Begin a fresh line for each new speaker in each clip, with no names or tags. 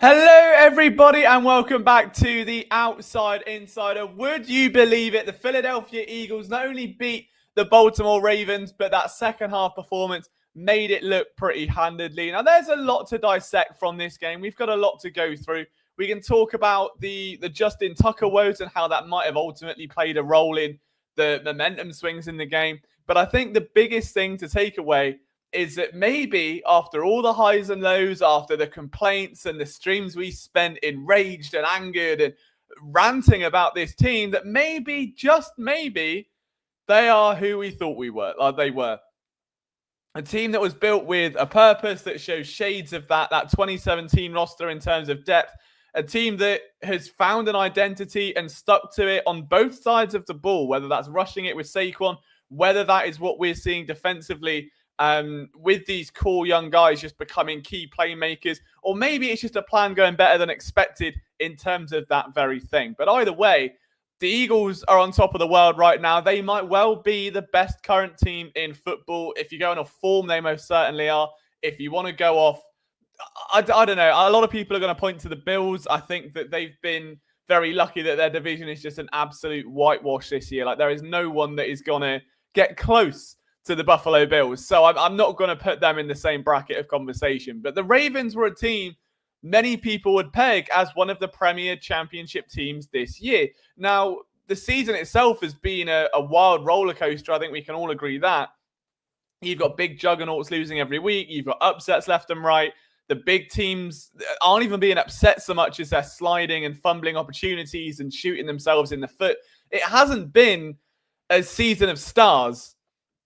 Hello, everybody, and welcome back to the Outside Insider. Would you believe it? The Philadelphia Eagles not only beat the Baltimore Ravens, but that second half performance made it look pretty handedly. Now, there's a lot to dissect from this game. We've got a lot to go through. We can talk about the Justin Tucker woes and how that might have ultimately played a role in the momentum swings in the game. But I think the biggest thing to take away is that maybe after all the highs and lows, after the complaints and the streams we spent enraged and angered and ranting about this team, that maybe, just maybe, they are who we thought they were. A team that was built with a purpose that shows shades of that 2017 roster in terms of depth. A team that has found an identity and stuck to it on both sides of the ball, whether that's rushing it with Saquon, whether that is what we're seeing defensively with these cool young guys just becoming key playmakers, or maybe it's just a plan going better than expected in terms of that very thing. But either way, the Eagles are on top of the world right now. They might well be the best current team in football. If you're going off form, they most certainly are. If you want to go off, I don't know. A lot of people are going to point to the Bills. I think that they've been very lucky that their division is just an absolute whitewash this year. Like, there is no one that is going to get close to the Buffalo Bills. So I'm not going to put them in the same bracket of conversation. But the Ravens were a team many people would peg as one of the premier championship teams this year. Now, the season itself has been a wild roller coaster. I think we can all agree that. You've got big juggernauts losing every week. You've got upsets left and right. The big teams aren't even being upset so much as they're sliding and fumbling opportunities and shooting themselves in the foot. It hasn't been a season of stars,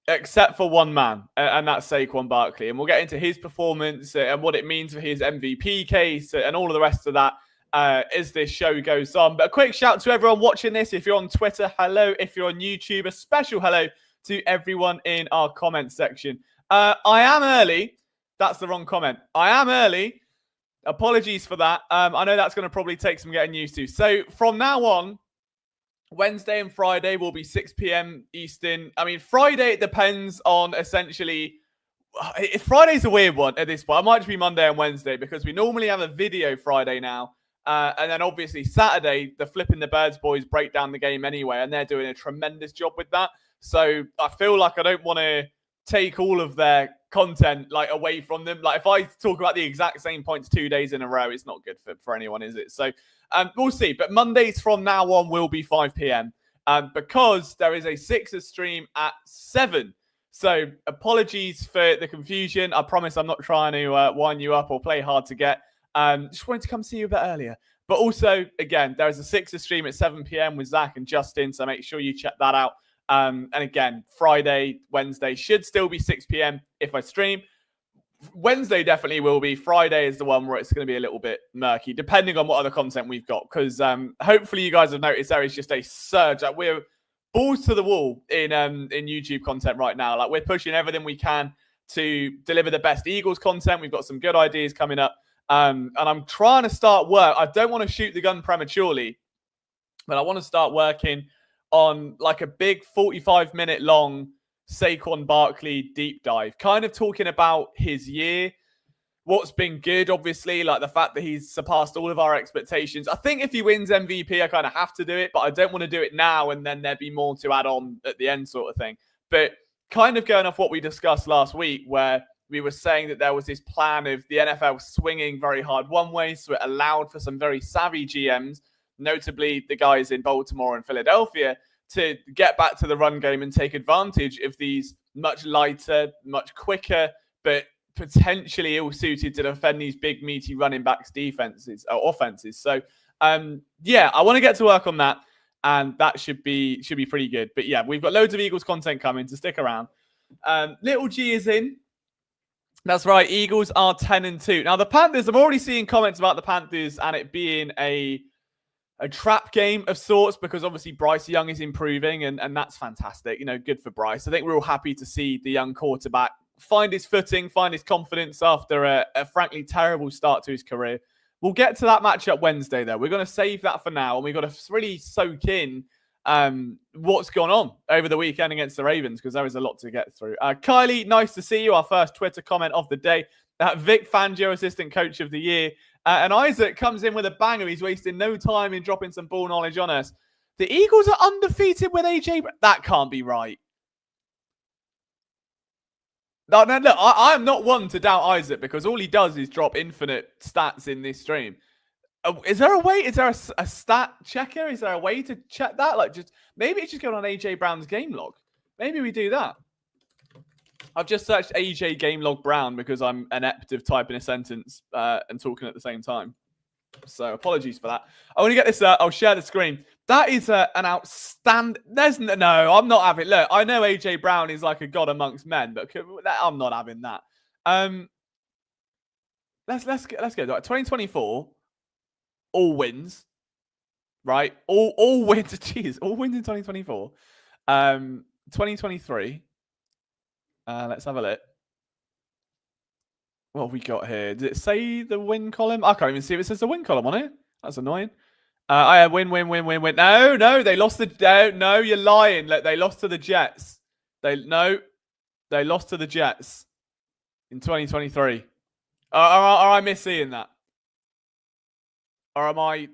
except for one man, and that's Saquon Barkley. And we'll get into his performance and what it means for his MVP case and all of the rest of that as this show goes on. But a quick shout to everyone watching this. If you're on Twitter, hello. If you're on YouTube, a special hello to everyone in our comment section. I am early. That's the wrong comment. I am early. Apologies for that. I know that's going to probably take some getting used to. So from now on, Wednesday and Friday will be 6 p.m. Eastern. I mean, Friday, it depends on essentially... Friday's a weird one at this point. It might just be Monday and Wednesday because we normally have a video Friday now. And then obviously Saturday, the Flipping the Birds boys break down the game anyway, and they're doing a tremendous job with that. So I feel like I don't want to take all of their content away from them. Like, if I talk about the exact same points 2 days in a row, it's not good for anyone, is it? So we'll see. But Mondays from now on will be 5 p.m. Because there is a Sixers stream at 7. So apologies for the confusion. I promise I'm not trying to wind you up or play hard to get. Just wanted to come see you a bit earlier. But also, again, there is a Sixers stream at 7 p.m. with Zach and Justin. So make sure you check that out. And again, Friday, Wednesday should still be 6 p.m. if I stream. Wednesday definitely will be. Friday is the one where it's going to be a little bit murky, depending on what other content we've got. Because hopefully you guys have noticed there is just a surge. Like, we're balls to the wall in YouTube content right now. Like, we're pushing everything we can to deliver the best Eagles content. We've got some good ideas coming up. And I'm trying to start work. I don't want to shoot the gun prematurely, but I want to start working on like a big 45-minute long Saquon Barkley deep dive, kind of talking about his year, what's been good, obviously, like the fact that he's surpassed all of our expectations. I think if he wins MVP, I kind of have to do it, but I don't want to do it now and then there'd be more to add on at the end sort of thing. But kind of going off what we discussed last week, where we were saying that there was this plan of the NFL swinging very hard one way, so it allowed for some very savvy GMs, notably the guys in Baltimore and Philadelphia, to get back to the run game and take advantage of these much lighter, much quicker, but potentially ill-suited to defend these big, meaty running backs offenses. So, yeah, I want to get to work on that, and that should be pretty good. But yeah, we've got loads of Eagles content coming, to stick around. Little G is in. That's right. Eagles are 10-2. Now, the Panthers, I'm already seeing comments about the Panthers and it being a trap game of sorts, because obviously Bryce Young is improving and that's fantastic. You know, good for Bryce. I think we're all happy to see the young quarterback find his footing, find his confidence after a frankly terrible start to his career. We'll get to that matchup Wednesday, though. We're going to save that for now, and we've got to really soak in what's gone on over the weekend against the Ravens, because there is a lot to get through. Kylie, nice to see you. Our first Twitter comment of the day. Vic Fangio, assistant coach of the year. And Isaac comes in with a banger. He's wasting no time in dropping some ball knowledge on us. The Eagles are undefeated with AJ. That can't be right. No, look, I am not one to doubt Isaac because all he does is drop infinite stats in this stream. Is there a way? Is there a stat checker? Is there a way to check that? Like, just maybe it's just going on AJ Brown's game log. Maybe we do that. I've just searched AJ game log Brown because I'm inept of typing a sentence and talking at the same time. So apologies for that. I want to get this. I'll share the screen. That is an outstanding. No, I'm not having. Look, I know AJ Brown is like a god amongst men, but I'm not having that. Let's get that. 2024, all wins, right? All wins. Jeez, all wins in 2024. 2023. Let's have a look. What have we got here? Did it say the win column? I can't even see if it says the win column on it. That's annoying. I had win. No, they lost the. No, you're lying. Look, they lost to the Jets. They lost to the Jets in 2023. Are I misseeing that? Or am I?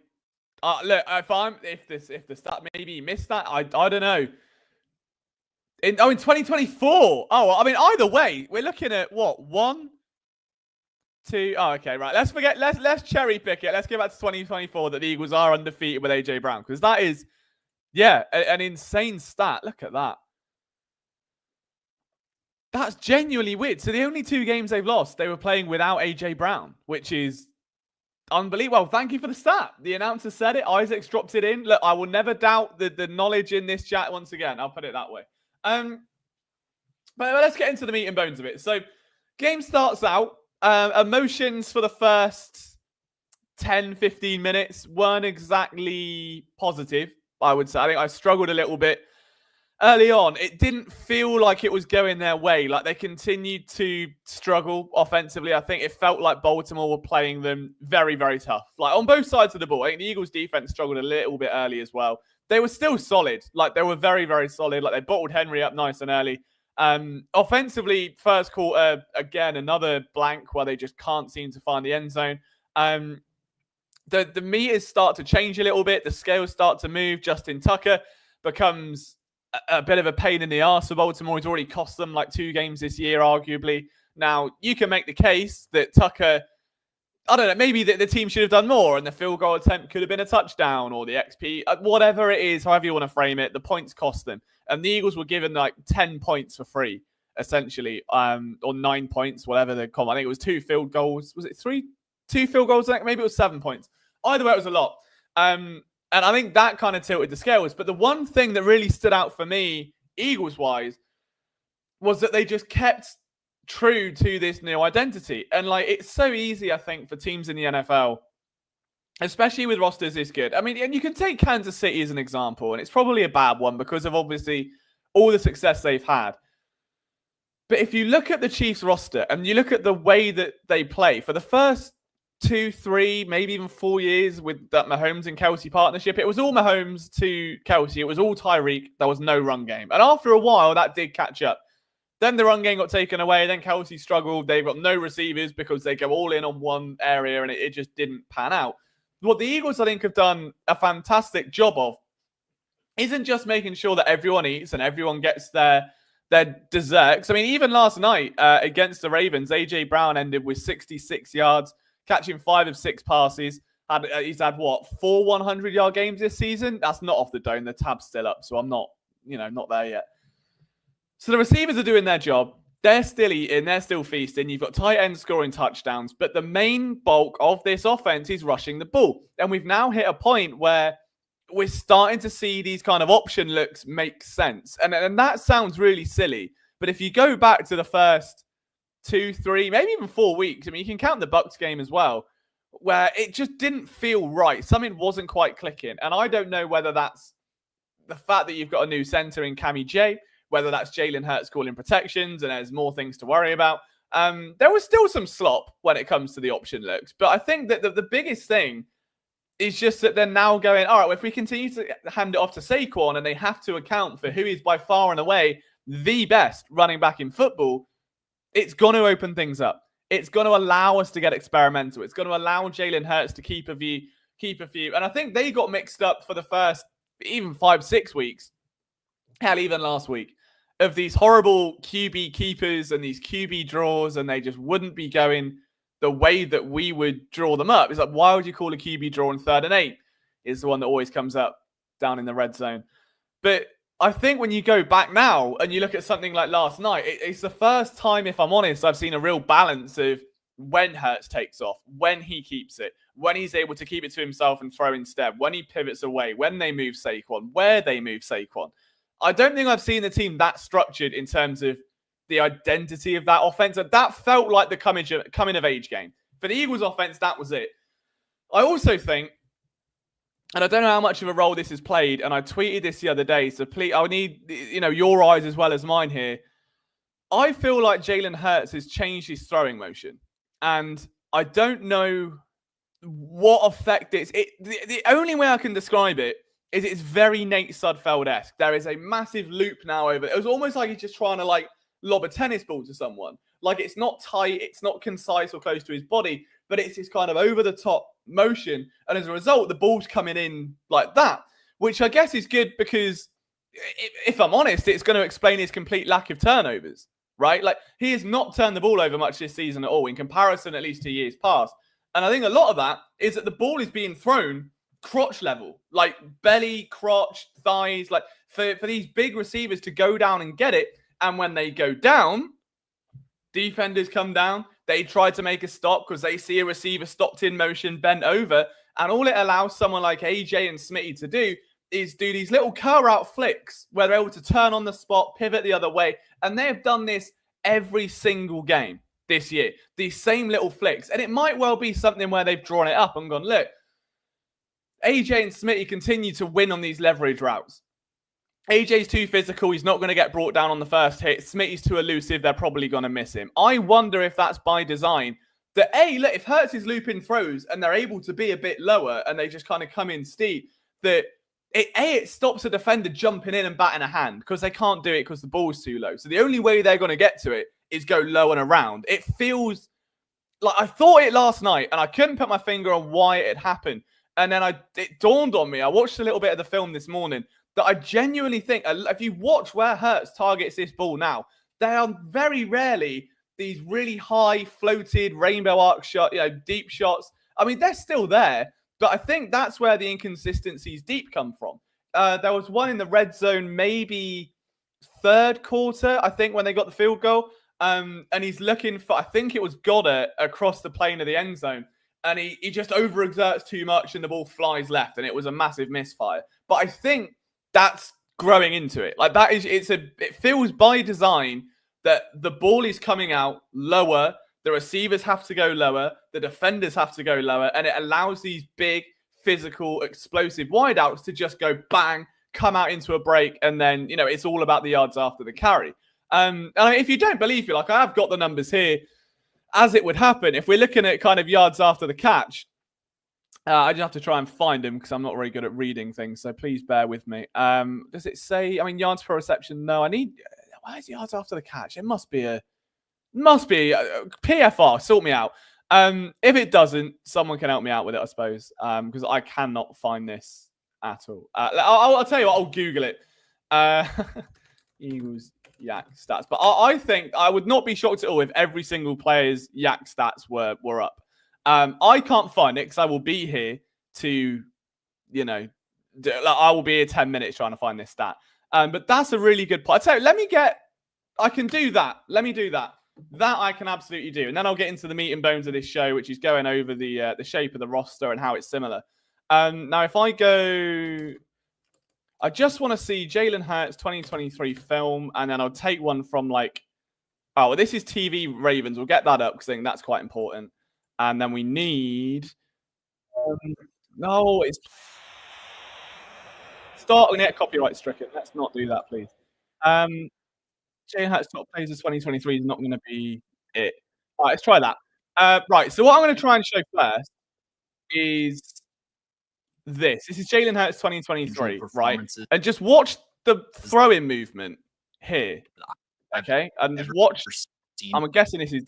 Look, if the stat maybe missed that, I don't know. In 2024. Oh, I mean, either way, we're looking at what 1, 2. Oh, okay, right. Let's forget. Let's cherry pick it. Let's go back to 2024 that the Eagles are undefeated with AJ Brown because that is, an insane stat. Look at that. That's genuinely weird. So the only 2 games they've lost, they were playing without AJ Brown, which is unbelievable. Well, thank you for the stat. The announcer said it. Isaac's dropped it in. Look, I will never doubt the knowledge in this chat once again. I'll put it that way. But let's get into the meat and bones of it. So game starts out. Emotions for the first 10, 15 minutes weren't exactly positive, I would say. I think I struggled a little bit early on. It didn't feel like it was going their way. Like they continued to struggle offensively. I think it felt like Baltimore were playing them very, very tough. Like on both sides of the ball. I think the Eagles defense struggled a little bit early as well. They were still solid. Like they were very, very solid. Like they bottled Henry up nice and early. Offensively, first quarter, again, another blank where they just can't seem to find the end zone. The meters start to change a little bit. The scales start to move. Justin Tucker becomes a bit of a pain in the arse for Baltimore. He's already cost them like 2 games this year, arguably. Now, you can make the case that Tucker, I don't know, maybe the team should have done more and the field goal attempt could have been a touchdown or the XP, whatever it is, however you want to frame it, the points cost them. And the Eagles were given like 10 points for free, essentially, or 9 points, whatever they call it. I think it was 2 field goals. Was it 3? 2 field goals? Maybe it was 7 points. Either way, it was a lot. And I think that kind of tilted the scales. But the one thing that really stood out for me, Eagles-wise, was that they just kept true to this new identity. And like, it's so easy, I think, for teams in the NFL, especially with rosters this good. I mean, and you can take Kansas City as an example, and it's probably a bad one because of obviously all the success they've had. But if you look at the Chiefs roster and you look at the way that they play for the first 2, 3, maybe even 4 years with that Mahomes and Kelsey partnership, it was all Mahomes to Kelsey. It was all Tyreek. There was no run game. And after a while, that did catch up. Then the run game got taken away. Then Kelsey struggled. They've got no receivers because they go all in on one area and it just didn't pan out. What the Eagles, I think, have done a fantastic job of isn't just making sure that everyone eats and everyone gets their desserts. I memean, even last night against the Ravens, AJ Brown ended with 66 yards, catching 5 of 6 passes. He's had, 4 100-yard games this season? That's not off the dome. The tab's still up, so I'm not there yet. So the receivers are doing their job. They're still eating. They're still feasting. You've got tight ends scoring touchdowns. But the main bulk of this offense is rushing the ball. And we've now hit a point where we're starting to see these kind of option looks make sense. And that sounds really silly. But if you go back to the first 2, 3, maybe even 4 weeks, I mean, you can count the Bucs game as well, where it just didn't feel right. Something wasn't quite clicking. And I don't know whether that's the fact that you've got a new center in Cammy J, whether that's Jalen Hurts calling protections and there's more things to worry about. There was still some slop when it comes to the option looks. But I think that the biggest thing is just that they're now going, all right, well, if we continue to hand it off to Saquon and they have to account for who is by far and away the best running back in football, it's going to open things up. it's going to allow us to get experimental. It's going to allow Jalen Hurts to keep a few. And I think they got mixed up for the first even 5-6 weeks, hell, even last week, of these horrible QB keepers and these QB draws, and they just wouldn't be going the way that we would draw them up. It's like, why would you call a QB draw in 3rd and 8? Is the one that always comes up down in the red zone. But I think when you go back now and you look at something like last night, it's the first time, if I'm honest, I've seen a real balance of when Hurts takes off, when he keeps it, when he's able to keep it to himself and throw instead, when he pivots away, when they move Saquon, where they move Saquon. I don't think I've seen the team that structured in terms of the identity of that offense. And that felt like the coming of age game. For the Eagles offense, that was it. I also think, and I don't know how much of a role this has played, and I tweeted this the other day, so please, I need your eyes as well as mine here. I feel like Jalen Hurts has changed his throwing motion, and I don't know what effect it's. The only way I can describe it is it's very Nate Sudfeld-esque. There is a massive loop now over. It was almost like he's just trying to lob a tennis ball to someone. Like, it's not tight, it's not concise or close to his body, but it's this kind of over-the-top motion. And as a result, the ball's coming in like that, which I guess is good because, if I'm honest, it's going to explain his complete lack of turnovers, right? Like, he has not turned the ball over much this season at all, in comparison at least to years past. And I think a lot of that is that the ball is being thrown crotch level, like belly, crotch, thighs, like for these big receivers to go down and get it. And when they go down, defenders come down. They try to make a stop because they see a receiver stopped in motion, bent over. And all it allows someone like AJ and Smitty to do is do these little curl out flicks where they're able to turn on the spot, pivot the other way. And they have done this every single game this year. These same little flicks. And it might well be something where they've drawn it up and gone, look, AJ and Smitty continue to win on these leverage routes. AJ's too physical. He's not going to get brought down on the first hit. Smitty's too elusive. They're probably going to miss him. I wonder if that's by design. That, look, if Hurts is looping throws and they're able to be a bit lower and they just kind of come in steep, that it stops a defender jumping in and batting a hand because they can't do it because the ball's too low. So the only way they're going to get to it is go low and around. It feels like I thought it last night and I couldn't put my finger on why it had happened. And then it dawned on me. I watched a little bit of the film this morning that I genuinely think, if you watch where Hurts targets this ball now, they are very rarely these really high floated rainbow arc shot, deep shots. I mean, they're still there, but I think that's where the inconsistencies deep come from. There was one in the red zone, maybe 3rd quarter, I think, when they got the field goal. And he's looking for, I think it was Goddard across the plane of the end zone. And he just overexerts too much and the ball flies left. And it was a massive misfire. But I think that's growing into it. Like, that is, it feels by design that the ball is coming out lower. The receivers have to go lower. The defenders have to go lower. And it allows these big, physical, explosive wideouts to just go bang, come out into a break. And then, it's all about the yards after the carry. And if you don't believe me, like, I have got the numbers here as it would happen. If we're looking at kind of yards after the catch, I just have to try and find them because I'm not very good at reading things. So please bear with me. Does it say, yards per reception? No, why is yards after the catch? It must be a PFR. Sort me out. If it doesn't, someone can help me out with it, I suppose, because I cannot find this at all. I'll tell you what, I'll Google it. Eagles Yak stats. But I think I would not be shocked at all if every single player's Yak stats were up. I can't find it because I will be here to, I will be here 10 minutes trying to find this stat. But that's a really good point. I tell you, I can do that. Let me do that. That I can absolutely do. And then I'll get into the meat and bones of this show, which is going over the shape of the roster and how it's similar. Now, if I go, I just want to see Jalen Hurts 2023 film, and then I'll take one from this is TV Ravens. We'll get that up because I think that's quite important. And then we need, no, it's starting to get copyright stricken. Let's not do that, please. Jalen Hurts top players of 2023 is not going to be it. All right, let's try that. Right, so what I'm going to try and show first is this. This is Jalen Hurts 2023, right? And just watch the throw-in movement here, okay? And just watch. I'm guessing this is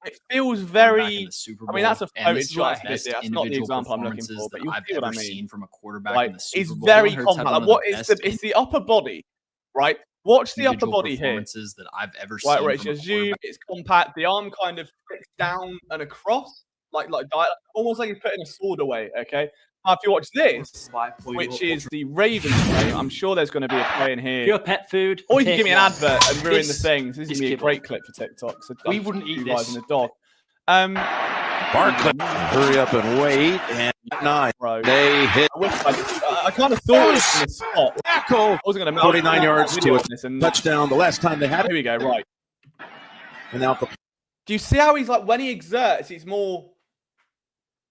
It feels very.
In the Super Bowl.
I mean, that's a floated shot.
That's
not the example I'm looking for, but you'll see what I mean.
Seen from a quarterback in the Super
It's
Bowl.
very compact. Like, what is it's the upper body, right? Watch the upper body here.
That I've ever
right,
seen.
Rich, zoom. It's compact. The arm kind of flicks down and across, almost like he's putting a sword away. Okay. Now, if you watch this, which is the Ravens play, I'm sure there's going to be a play in here.
Pure pet food.
Or you can give me an advert and ruin the things. This is going to be a great clip for TikTok. So
we wouldn't eat this.
And a dog.
Barkley, hurry up and wait. And 9.
Bro.
They hit.
I kind of thought it was in the spot.
Tackle.
I wasn't going to
49 yards to a touchdown. The last time they had it.
Here we go. Right.
And now,
do you see how he's like, when he exerts, he's more,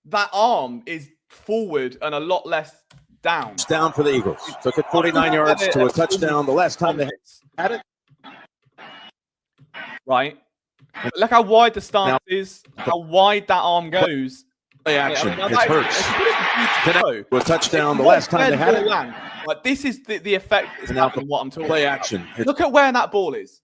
that arm is forward and a lot less down.
It's down for the Eagles. Took it 49 yards to a touchdown. The last time they had it.
Right. Look how wide the stance is, how wide that arm goes.
Play action. It hurts. Connect with a touchdown. The last time they had it.
Like, this is the effect. Now what I'm talking
play
about.
action.
Look at where that ball is.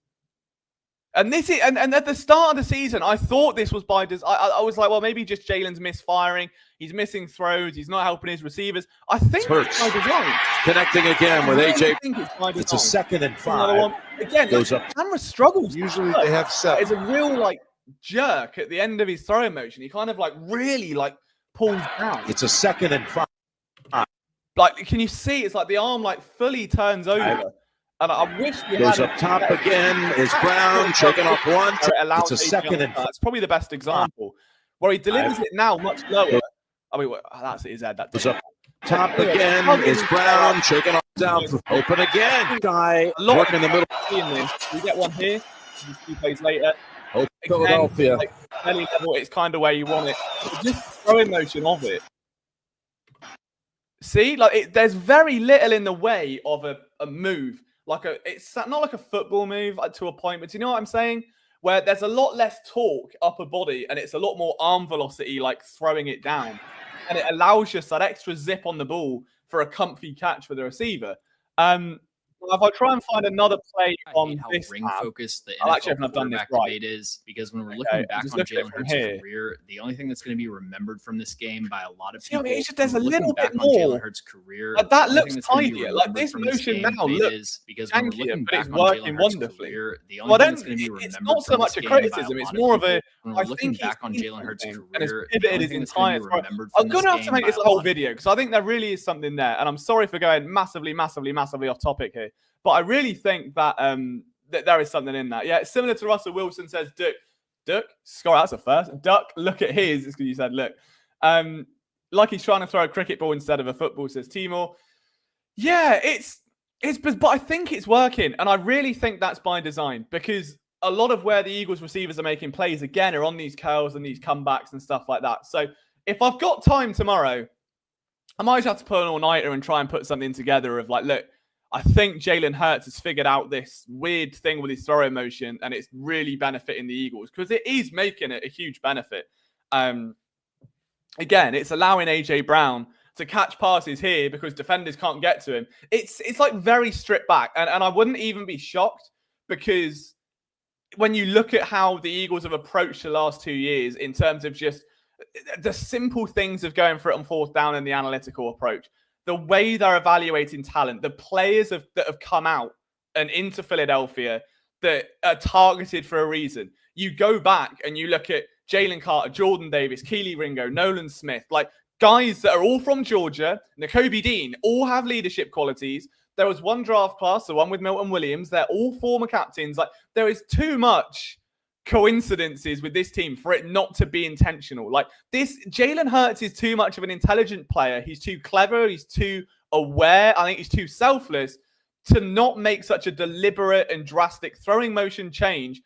And this is, and at the start of the season, I thought this was by design. I was like, well, maybe just Jalen's misfiring. He's missing throws. He's not helping his receivers. I think it's by design.
Connecting again with AJ.
It's
a 2nd and 5.
Again, goes up. Camera struggles.
Usually they have 7.
It's a real jerk at the end of his throwing motion. He kind of really pulls down.
It's a 2nd and 5.
Can you see? It's like the arm fully turns over. And I wish we
goes up top again. Is Brown shaking off one? It's a 2nd and 5.
That's probably the best example where he delivers it now much lower. I mean, that's his head. That
goes up top again. Is Brown shaking off down? Open again. Guy working in the middle.
We get one here. 2 plays later.
Philadelphia.
Belly level. It's kind of where you want it. Just throwing motion of it. See, there's very little in the way of a move. It's not like a football move to a point, but do you know what I'm saying? Where there's a lot less torque upper body and it's a lot more arm velocity, throwing it down. And it allows just that extra zip on the ball for a comfy catch for the receiver. If I try and find another play on this
ring focus the
NFL quarterback
debate is, because when we're looking back on Jalen Hurts' career, the only thing that's going to be remembered from this game by a lot of people,
there's a little bit more.
Jalen Hurts' career,
that looks tidier. This motion now looks
because when we're looking back
it's
on
working
Jalen Hurts'
wonderfully.
Career, the only thing that's going to be remembered
it's not so much a criticism. It's more of a.
I think back on Jalen Hurts' career,
pivoted his entire. I'm going to have to make this a whole video because I think there really is something there, and I'm sorry for going massively off topic here. But I really think that that there is something in that. Yeah, it's similar to Russell Wilson says, Duck, score, that's a first. Duck, look at his. It's because you said, look. Like he's trying to throw a cricket ball instead of a football, says Timor. Yeah, but I think it's working. And I really think that's by design because a lot of where the Eagles receivers are making plays, again, are on these curls and these comebacks and stuff like that. So if I've got time tomorrow, I might just have to put an all-nighter and try and put something together of look, I think Jalen Hurts has figured out this weird thing with his throwing motion, and it's really benefiting the Eagles because it is making it a huge benefit. Again, it's allowing AJ Brown to catch passes here because defenders can't get to him. It's very stripped back, and I wouldn't even be shocked because when you look at how the Eagles have approached the last 2 years in terms of just the simple things of going for it on 4th down and the analytical approach, the way they're evaluating talent, the players that have come out and into Philadelphia that are targeted for a reason. You go back and you look at Jalen Carter, Jordan Davis, Keely Ringo, Nolan Smith, guys that are all from Georgia, Nakobe Dean, all have leadership qualities. There was one draft class, the one with Milton Williams. They're all former captains. There is too much coincidences with this team for it not to be intentional. Jalen Hurts is too much of an intelligent player. He's too clever. He's too aware. I think he's too selfless to not make such a deliberate and drastic throwing motion change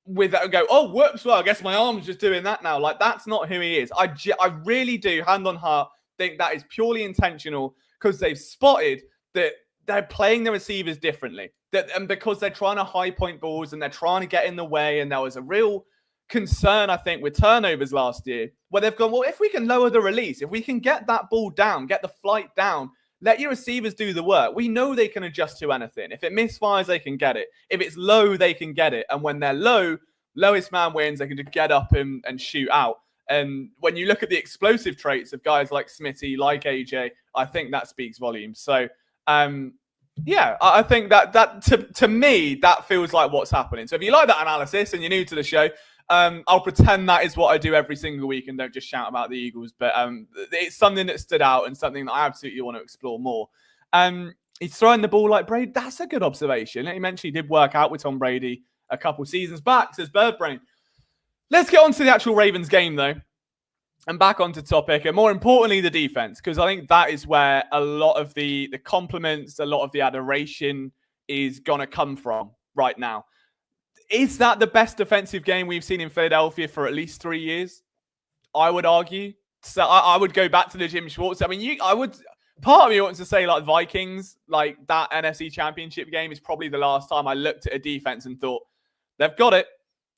with that and go, oh, whoops, well, I guess my arm's just doing that now. That's not who he is. I really do, hand on heart, think that is purely intentional because they've spotted that they're playing the receivers differently. And because they're trying to high point balls and they're trying to get in the way. And there was a real concern, I think, with turnovers last year where they've gone, well, if we can lower the release, if we can get that ball down, get the flight down, let your receivers do the work. We know they can adjust to anything. If it misfires, they can get it. If it's low, they can get it. And when they're low, Lowest man wins. They can just get up and shoot out. And when you look at the explosive traits of guys like Smitty, like AJ, I think that speaks volumes. So, yeah, I think that to me, that feels like what's happening. So if you like that analysis and you're new to the show, I'll pretend that is what I do every single week and don't just shout about the Eagles. But it's something that stood out and something that I absolutely want to explore more. He's throwing the ball like Brady. That's a good observation. He mentioned he did work out with Tom Brady a couple seasons back, says Birdbrain. Let's get on to the actual Ravens game, though, and back onto topic, and more importantly, the defense, because I think that is where a lot of the compliments, a lot of the adoration is going to come from right now. Is that the best defensive game we've seen in Philadelphia for at least 3 years? I would argue. So I would go back to the Jim Schwartz. I mean, part of me wants to say like Vikings, like that NFC Championship game is probably the last time I looked at a defense and thought, they've got it.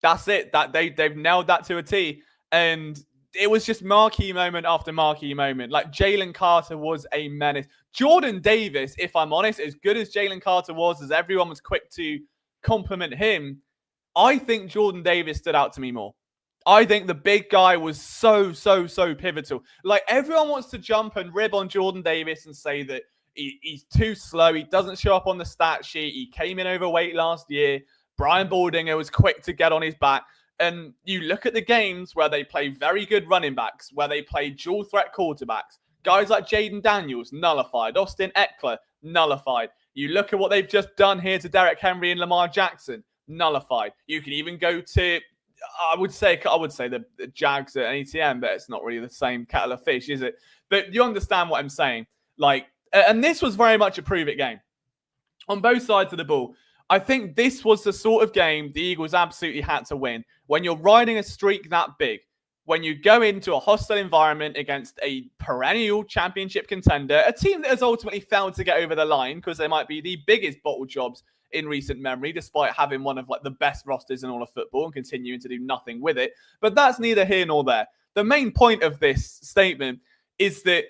That's it. That they've nailed that to a T. And it was just marquee moment after marquee moment. Like Jalen Carter was a menace. Jordan Davis, if I'm honest, as good as Jalen Carter was, as everyone was quick to compliment him, I think Jordan Davis stood out to me more. I think the big guy was so pivotal. Like everyone wants to jump and rib on Jordan Davis and say that he's too slow. He doesn't show up on the stat sheet. He came in overweight last year. Brian Baldinger was quick to get on his back. And you look at the games where they play very good running backs, where they play dual threat quarterbacks, guys like Jaden Daniels, nullified. Austin Eckler, nullified. You look at what they've just done here to Derrick Henry and Lamar Jackson, nullified. You can even go to, I would say the Jags at ATM, but it's not really the same kettle of fish, is it? But you understand what I'm saying. Like, and this was very much a prove-it game on both sides of the ball. I think this was the sort of game the Eagles absolutely had to win. When you're riding a streak that big, when you go into a hostile environment against a perennial championship contender, a team that has ultimately failed to get over the line because they might be the biggest bottle jobs in recent memory, despite having one of like the best rosters in all of football and continuing to do nothing with it. But that's neither here nor there. The main point of this statement is that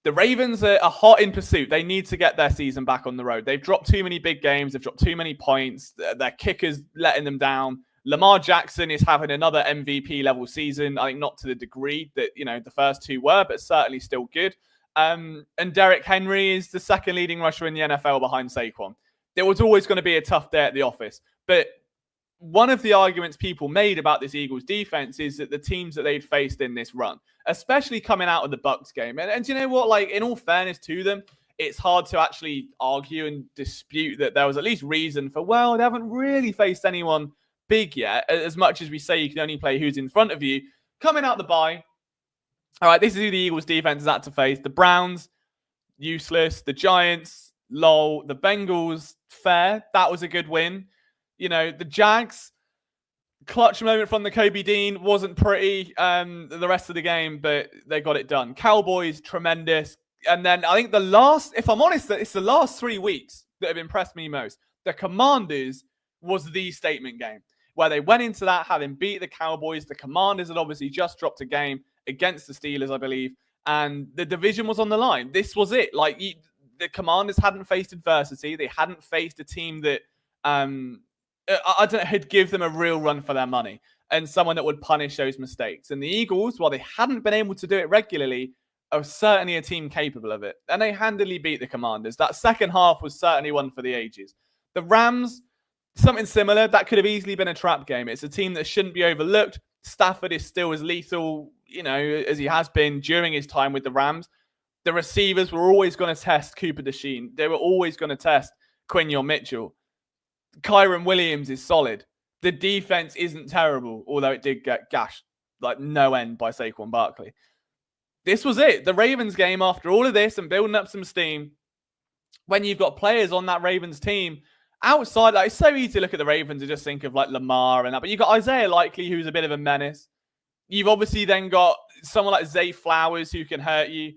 the Ravens are hot in pursuit. They need to get their season back on the road. They've dropped too many big games. They've dropped too many points. Their kicker's letting them down. Lamar Jackson is having another MVP level season. I think not to the degree that, the first two were, but certainly still good. And Derrick Henry is the second leading rusher in the NFL behind Saquon. There was always going to be a tough day at the office. But one of the arguments people made about this Eagles defense is that the teams that they'd faced in this run, especially coming out of the Bucs game, and you know what, like in all fairness to them, it's hard to actually argue and dispute that there was at least reason for, well, they haven't really faced anyone big yet, as much as we say you can only play who's in front of you. Coming out the bye, all right, this is who the Eagles defense has had to face. The Browns, useless. The Giants, lol. The Bengals, fair. That was a good win. The Jags, clutch moment from the Kobe Dean, wasn't pretty the rest of the game, but they got it done. Cowboys, tremendous. And then I think if I'm honest, it's the last 3 weeks that have impressed me most. The Commanders was the statement game, where they went into that having beat the Cowboys. The Commanders had obviously just dropped a game against the Steelers, I believe, and the division was on the line. This was it. Like, the Commanders hadn't faced adversity. They hadn't faced a team that I don't know, had give them a real run for their money and someone that would punish those mistakes. And the Eagles, while they hadn't been able to do it regularly, are certainly a team capable of it. And they handily beat the Commanders. That second half was certainly one for the ages. The Rams, something similar. That could have easily been a trap game. It's a team that shouldn't be overlooked. Stafford is still as lethal, as he has been during his time with the Rams. The receivers were always going to test Cooper DeSheen. They were always going to test Quinion Mitchell. Kyron Williams is solid. The defense isn't terrible, although it did get gashed like no end by Saquon Barkley. This was it. The Ravens game, after all of this and building up some steam, when you've got players on that Ravens team outside, like, it's so easy to look at the Ravens and just think of like Lamar and that, but you've got Isaiah Likely, who's a bit of a menace. You've obviously then got someone like Zay Flowers who can hurt you.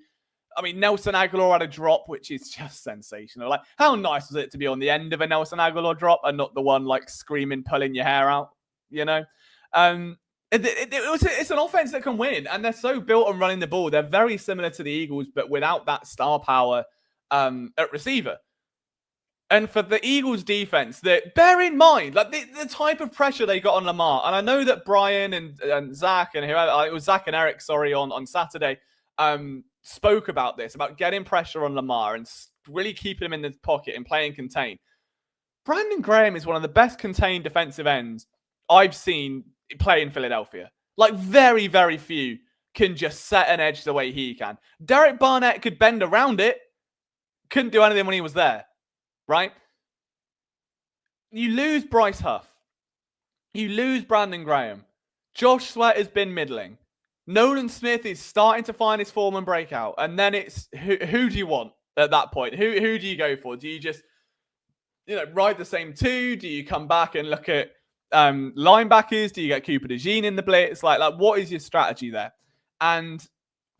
I mean, Nelson Aguilar had a drop, which is just sensational. Like, how nice was it to be on the end of a Nelson Aguilar drop and not the one like screaming, pulling your hair out? It's an offense that can win, and they're so built on running the ball. They're very similar to the Eagles, but without that star power at receiver. And for the Eagles defense, that bear in mind, like the type of pressure they got on Lamar. And I know that Brian and Zach and whoever, it was Zach and Eric, sorry, on Saturday, spoke about this, about getting pressure on Lamar and really keeping him in the pocket and playing contain. Brandon Graham is one of the best contained defensive ends I've seen play in Philadelphia. Like very, very few can just set an edge the way he can. Derek Barnett could bend around it, couldn't do anything when he was there. Right? You lose Bryce Huff. You lose Brandon Graham. Josh Sweat has been middling. Nolan Smith is starting to find his form and breakout. And then it's who do you want at that point? Who do you go for? Do you just ride the same two? Do you come back and look at linebackers? Do you get Cooper DeJean in the blitz? Like what is your strategy there? And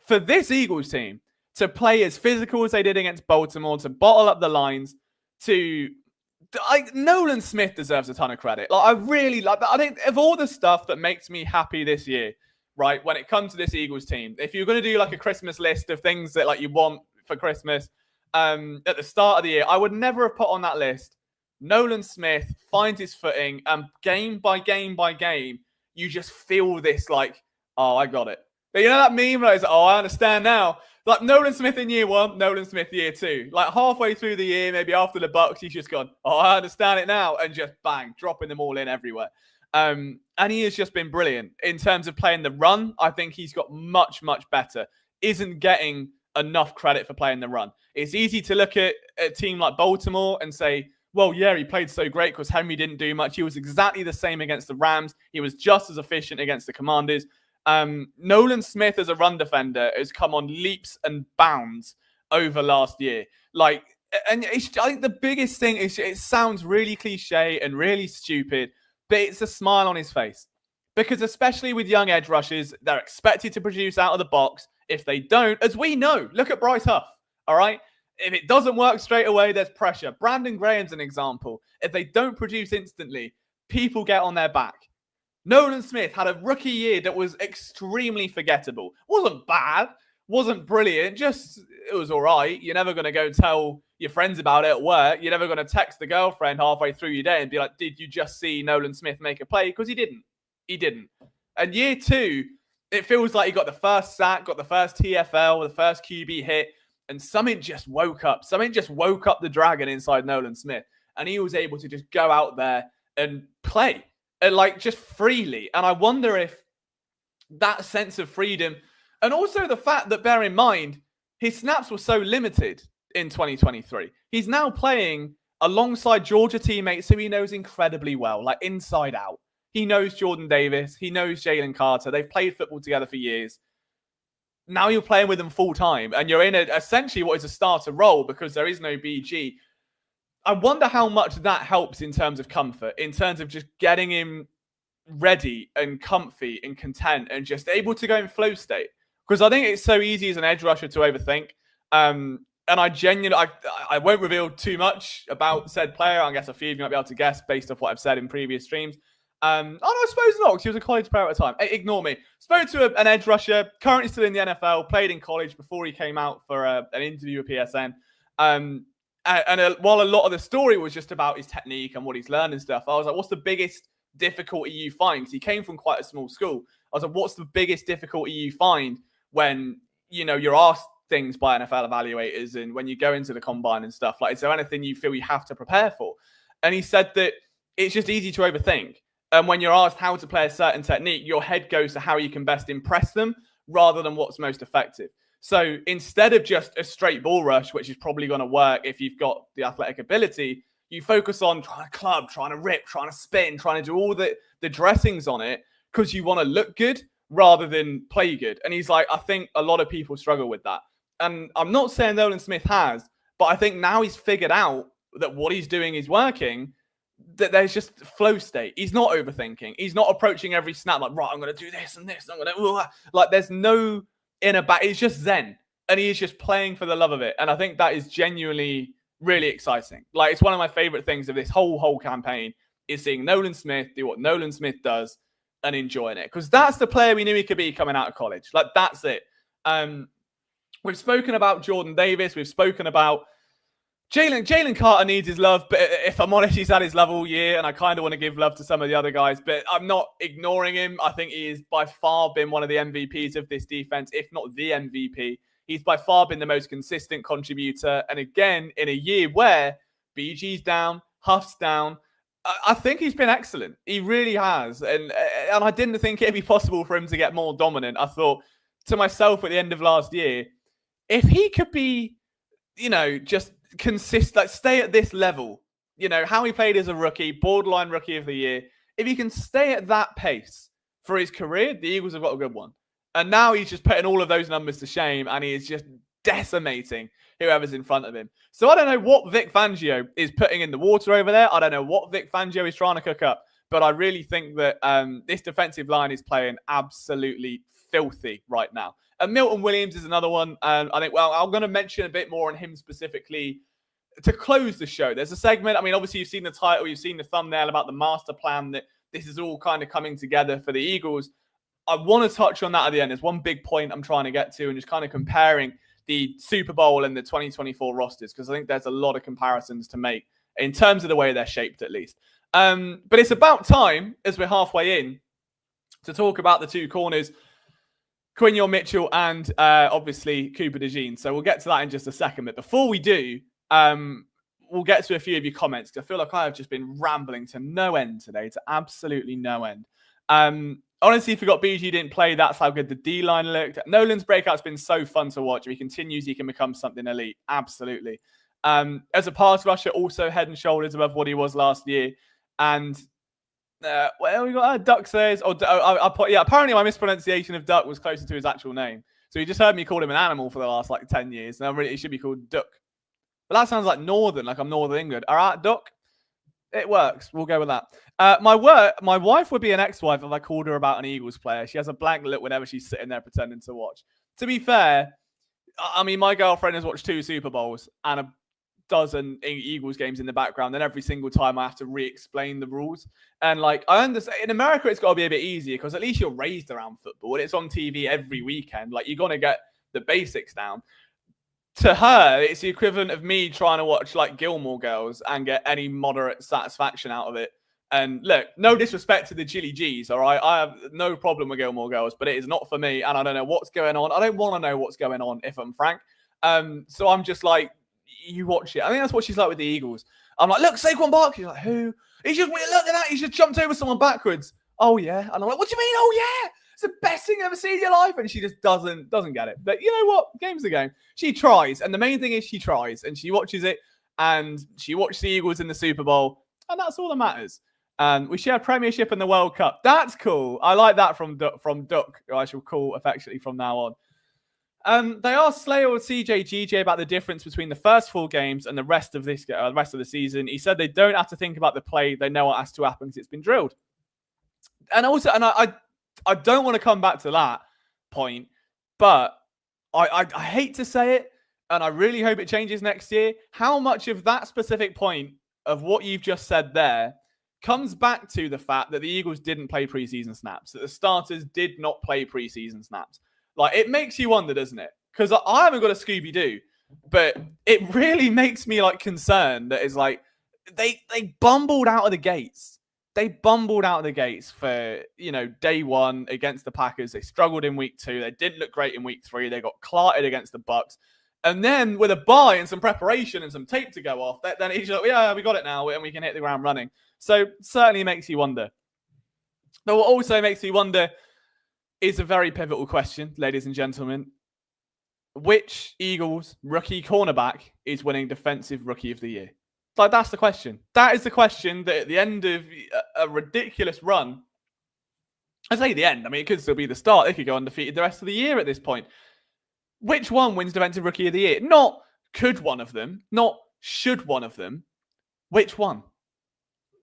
for this Eagles team to play as physical as they did against Baltimore, to bottle up the lines, Nolan Smith deserves a ton of credit. Like I really like that. I think of all the stuff that makes me happy this year, right? When it comes to this Eagles team, if you're going to do like a Christmas list of things that like you want for Christmas, at the start of the year, I would never have put on that list. Nolan Smith finds his footing, and game by game by game, you just feel this like, oh, I got it. But you know that meme where it's like, oh, I understand now. Like Nolan Smith in year 1, Nolan Smith year 2. Like halfway through the year, maybe after the Bucks, he's just gone, oh, I understand it now. And just bang, dropping them all in everywhere. And he has just been brilliant. In terms of playing the run, I think he's got much, much better. Isn't getting enough credit for playing the run. It's easy to look at a team like Baltimore and say, well, yeah, he played so great because Henry didn't do much. He was exactly the same against the Rams. He was just as efficient against the Commanders. Nolan Smith as a run defender has come on leaps and bounds over last year. Like, and I think the biggest thing is it sounds really cliche and really stupid, but it's a smile on his face. Because especially with young edge rushers, they're expected to produce out of the box. If they don't, as we know, look at Bryce Huff, all right? If it doesn't work straight away, there's pressure. Brandon Graham's an example. If they don't produce instantly, people get on their back. Nolan Smith had a rookie year that was extremely forgettable. Wasn't bad, wasn't brilliant, just it was all right. You're never going to go tell your friends about it at work. You're never going to text the girlfriend halfway through your day and be like, did you just see Nolan Smith make a play? Because he didn't. He didn't. And year 2, it feels like he got the first sack, got the first TFL, the first QB hit, and something just woke up. Something just woke up the dragon inside Nolan Smith. And he was able to just go out there and play. And like just freely. And I wonder if that sense of freedom, and also the fact that, bear in mind, his snaps were so limited in 2023. He's now playing alongside Georgia teammates who he knows incredibly well, like inside out. He knows Jordan Davis. He knows Jalen Carter. They've played football together for years. Now you're playing with them full time, and you're in essentially what is a starter role because there is no BG. I wonder how much that helps in terms of comfort, in terms of just getting him ready and comfy and content and just able to go in flow state. Because I think it's so easy as an edge rusher to overthink. And I genuinely, I won't reveal too much about said player. I guess a few of you might be able to guess based off what I've said in previous streams. I suppose not, because he was a college player at the time. Ignore me. Spoke to an edge rusher, currently still in the NFL, played in college before he came out for an interview with PSN. While a lot of the story was just about his technique and what he's learned and stuff, I was like, what's the biggest difficulty you find? Because he came from quite a small school. I was like, what's the biggest difficulty you find when, you're asked things by NFL evaluators and when you go into the combine and stuff? Like, is there anything you feel you have to prepare for? And he said that it's just easy to overthink. And when you're asked how to play a certain technique, your head goes to how you can best impress them rather than what's most effective. So instead of just a straight ball rush, which is probably going to work if you've got the athletic ability, you focus on trying to club, trying to rip, trying to spin, trying to do all the dressings on it because you want to look good rather than play good. And he's like, I think a lot of people struggle with that. And I'm not saying Nolan Smith has, but I think now he's figured out that what he's doing is working, that there's just flow state. He's not overthinking. He's not approaching every snap like, right, I'm going to do this and this. I'm going to, like, there's no inner back. It's just zen. And he is just playing for the love of it. And I think that is genuinely really exciting. Like, it's one of my favorite things of this whole campaign is seeing Nolan Smith do what Nolan Smith does and enjoying it. Because that's the player we knew he could be coming out of college. Like, that's it. We've spoken about Jordan Davis. We've spoken about Jalen Carter needs his love, but if I'm honest, he's had his love all year, and I kind of want to give love to some of the other guys, but I'm not ignoring him. I think he has by far been one of the MVPs of this defense, if not the MVP. He's by far been the most consistent contributor, and again, in a year where BG's down, Huff's down, I think he's been excellent. He really has, and I didn't think it'd be possible for him to get more dominant. I thought to myself at the end of last year, if he could be, just stay at this level, how he played as a rookie, borderline rookie of the year. If he can stay at that pace for his career, the Eagles have got a good one. And now he's just putting all of those numbers to shame, and he is just decimating whoever's in front of him. So I don't know what Vic Fangio is putting in the water over there. I don't know what Vic Fangio is trying to cook up, but I really think that this defensive line is playing absolutely filthy right now. And Milton Williams is another one. And I think, I'm going to mention a bit more on him specifically to close the show. There's a segment. I mean, obviously, you've seen the title, you've seen the thumbnail about the master plan, that this is all kind of coming together for the Eagles. I want to touch on that at the end. There's one big point I'm trying to get to, and just kind of comparing the Super Bowl and the 2024 rosters, because I think there's a lot of comparisons to make in terms of the way they're shaped, at least. But it's about time, as we're halfway in, to talk about the two corners, Quinyon Mitchell and obviously Cooper DeJean. So we'll get to that in just a second. But before we do, we'll get to a few of your comments, because I feel like I have just been rambling to no end today, to absolutely no end. Honestly, forgot BG didn't play. That's how good the D-line looked. Nolan's breakout's been so fun to watch. If he continues, he can become something elite. Absolutely. As a pass rusher, also head and shoulders above what he was last year. And we got Duck says, apparently my mispronunciation of Duck was closer to his actual name. So he just heard me call him an animal for the last 10 years. And it should be called Duck. But that sounds like Northern, like I'm Northern England. All right, Duck. It works. We'll go with that. My wife would be an ex-wife if I called her about an Eagles player. She has a blank look whenever she's sitting there pretending to watch. To be fair, I mean, my girlfriend has watched 2 Super Bowls and a dozen Eagles games in the background. And every single time I have to re-explain the rules. And I understand in America, it's got to be a bit easier because at least you're raised around football and it's on TV every weekend. You're going to get the basics down. To her, it's the equivalent of me trying to watch Gilmore Girls and get any moderate satisfaction out of it. And look, no disrespect to the Chili G's, all right? I have no problem with Gilmore Girls, but it is not for me, and I don't know what's going on. I don't want to know what's going on, if I'm frank. So I'm just like, you watch it. I think that's what she's like with the Eagles. I'm like, look, Saquon Barkley. She's like, who? Look at that. He's just jumped over someone backwards. Oh, yeah. And I'm like, what do you mean? Oh, yeah. It's the best thing I've ever seen in your life. And she just doesn't get it. But you know what? Game's the game. She tries. And the main thing is she tries. And she watches it. And she watched the Eagles in the Super Bowl. And that's all that matters. And we share a Premiership and the World Cup. That's cool. I like that from Duck, who I shall call affectionately from now on. They asked Slayer or CJ GJ about the difference between the first 4 games and the rest of the season. He said they don't have to think about the play. They know what has to happen because it's been drilled. And also, I don't want to come back to that point, but I hate to say it, and I really hope it changes next year. How much of that specific point of what you've just said there comes back to the fact that the Eagles didn't play preseason snaps, that the starters did not play preseason snaps? It makes you wonder, doesn't it? Because I haven't got a Scooby-Doo, but it really makes me concerned that it's they bumbled out of the gates. They bumbled out of the gates for, day one against the Packers. They struggled in week 2. They didn't look great in week 3. They got clarted against the Bucs. And then with a bye and some preparation and some tape to go off, then he's like, yeah, we got it now and we can hit the ground running. So certainly makes you wonder. But what also makes you wonder is a very pivotal question, ladies and gentlemen. Which Eagles rookie cornerback is winning Defensive Rookie of the Year? That's the question. That is the question that at the end of a ridiculous run, I say the end, I mean, it could still be the start. They could go undefeated the rest of the year at this point. Which one wins Defensive Rookie of the Year? Not could one of them, not should one of them. Which one?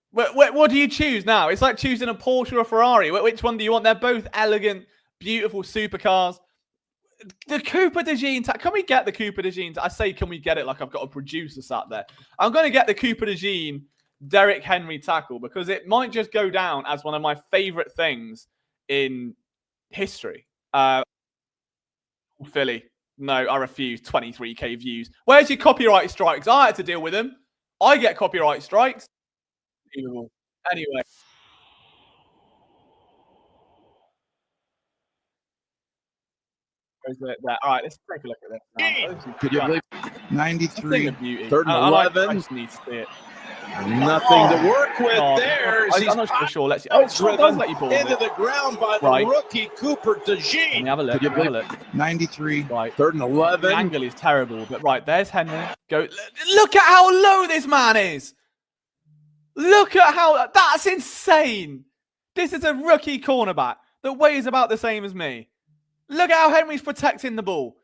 What do you choose now? It's like choosing a Porsche or a Ferrari. Which one do you want? They're both elegant, beautiful supercars. The Cooper DeJean, can we get the Cooper DeJean? I say, can we get it like I've got a producer sat there? I'm going to get the Cooper DeJean Derrick Henry tackle because it might just go down as one of my favorite things in history. Philly. No, I refuse. 23k views. Where's your copyright strikes? I had to deal with them. I get copyright strikes. Anyway. All right, let's take a look at this.
Could you believe
93.
3rd and 11?
I just need to see it.
Nothing to work with there.
I'm not sure. Let's see. Oh, it does let you ball
into the ground by the rookie Cooper DeJean.
Let me have a look.
Could you believe
93.
Right.
3rd and 11.
The angle is terrible, but right, there's Henry. Go. Look at how low this man is. Look at how... That's insane. This is a rookie cornerback that weighs about the same as me. Look at how Henry's protecting the ball.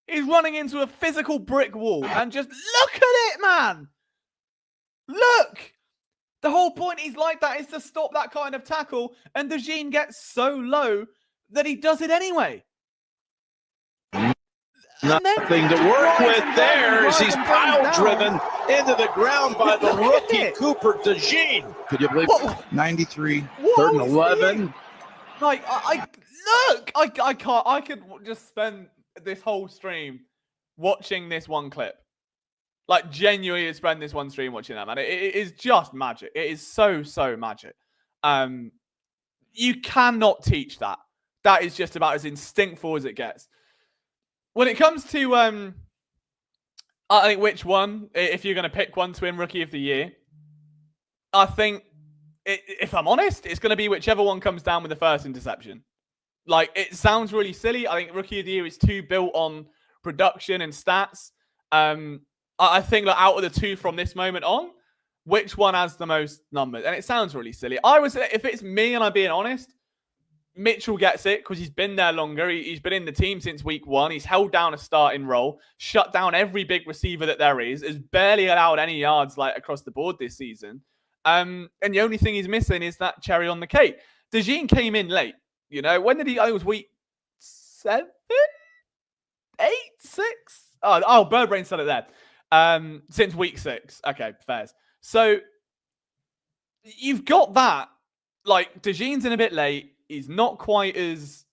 He's running into a physical brick wall. And just look at it, man. Look. The whole point is like that is to stop that kind of tackle. And DeJean gets so low that he does it anyway.
Nothing to work with there as he's pile-driven into the ground by the rookie Cooper DeJean. Could you believe
93.
3rd and 11.
Like, I can't. I could just spend this whole stream watching this one clip. Like, genuinely spend this one stream watching that, man. It is just magic. It is so magic. You cannot teach that. That is just about as instinctful as it gets. When it comes to, I think which one, if you're going to pick one to win Rookie of the Year, I think, if I'm honest, it's going to be whichever one comes down with the first interception. Like, it sounds really silly. I think Rookie of the Year is too built on production and stats. I think that out of the two from this moment on, which one has the most numbers? And it sounds really silly. I would say, if it's me and I'm being honest, Mitchell gets it because he's been there longer. He's been in the team since week 1. He's held down a starting role, shut down every big receiver that there is, has barely allowed any yards like across the board this season. And the only thing he's missing is that cherry on the cake. DeJean came in late. You know, when did he? I think it was week 7, 8, 6. Oh, Birdbrain said it there. Since week 6. Okay, fairs. So you've got that. Like, DeJean's in a bit late. He's not quite as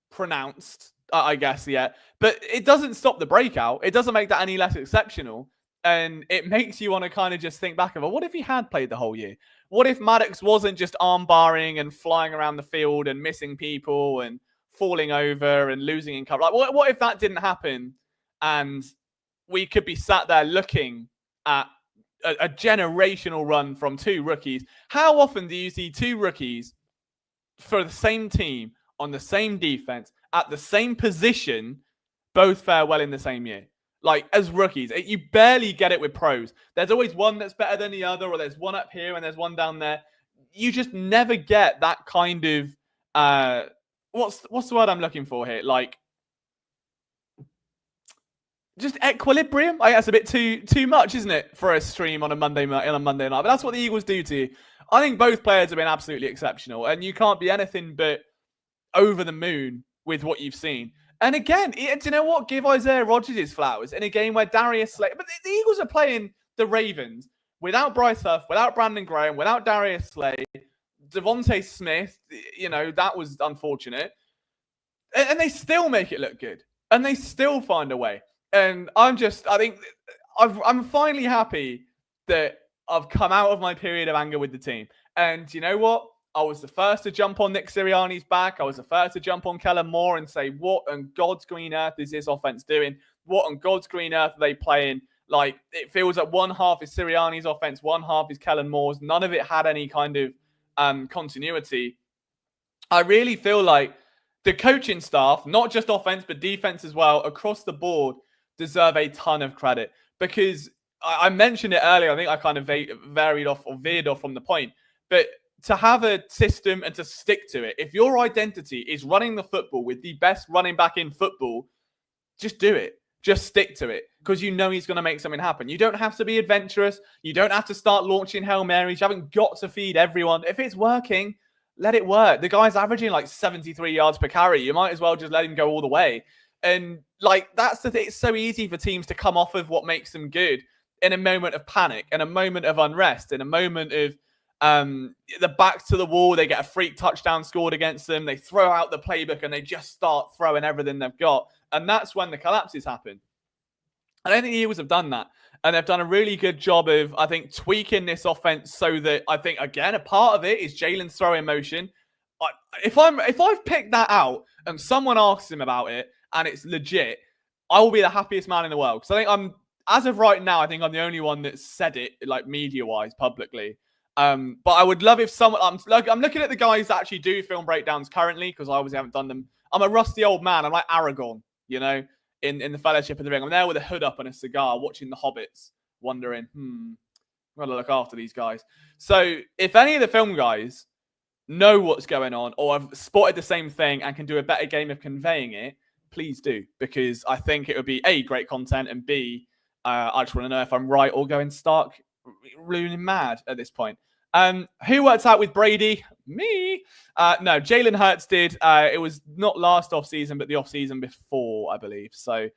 pronounced, I guess, yet. But it doesn't stop the breakout. It doesn't make that any less exceptional. And it makes you want to kind of just think back of, well, what if he had played the whole year? What if Maddox wasn't just arm barring and flying around the field and missing people and falling over and losing in cover? Like, what if that didn't happen and we could be sat there looking at a generational run from 2 rookies? How often do you see 2 rookies for the same team, on the same defense, at the same position, both fare well in the same year? Like, as rookies, you barely get it with pros. There's always one that's better than the other, or there's one up here and there's one down there. You just never get that kind of, what's the word I'm looking for here? Like, just equilibrium. I guess a bit too much, isn't it, for a stream on a Monday night? But that's what the Eagles do to you. I think both players have been absolutely exceptional, and you can't be anything but over the moon with what you've seen. And again, do you know what? Give Isaiah Rodgers his flowers in a game where Darius Slay... But the Eagles are playing the Ravens without Bryce Huff, without Brandon Graham, without Darius Slay, Devontae Smith. You know, that was unfortunate. And they still make it look good. And they still find a way. And I think I'm finally happy that I've come out of my period of anger with the team. And you know what? I was the first to jump on Nick Sirianni's back. I was the first to jump on Kellen Moore and say, what on God's green earth is this offense doing? What on God's green earth are they playing? Like, it feels like one half is Sirianni's offense, one half is Kellen Moore's. None of it had any kind of continuity. I really feel like the coaching staff, not just offense, but defense as well, across the board, deserve a ton of credit. Because I mentioned it earlier. I think I kind of veered off from the point. But to have a system and to stick to it, if your identity is running the football with the best running back in football, just do it. Just stick to it, because you know he's going to make something happen. You don't have to be adventurous. You don't have to start launching Hail Marys. You haven't got to feed everyone. If it's working, let it work. The guy's averaging like 73 yards per carry. You might as well just let him go all the way. And like, that's the thing. It's so easy for teams to come off of what makes them good in a moment of panic, in a moment of unrest, in a moment of The backs to the wall, they get a freak touchdown scored against them. They throw out the playbook and they just start throwing everything they've got. And that's when the collapses happen. I don't think the Eagles have done that. And they've done a really good job of, I think, tweaking this offense so that I think, again, a part of it is Jalen's throwing motion. If I've picked that out and someone asks him about it and it's legit, I will be the happiest man in the world. Because I think as of right now, I think I'm the only one that said it, like media-wise, publicly. But I would love if someone, I'm looking at the guys that actually do film breakdowns currently, because I obviously haven't done them. I'm a rusty old man. I'm like Aragorn, in the Fellowship of the Ring. I'm there with a hood up and a cigar, watching the Hobbits, wondering, I've got to look after these guys. So if any of the film guys know what's going on or have spotted the same thing and can do a better game of conveying it, please do, because I think it would be A, great content, and B, I just want to know if I'm right or going stark ruining mad at this point. Who worked out with Brady? Me. No, Jalen Hurts did. It was not last off-season, but the off-season before, I believe. So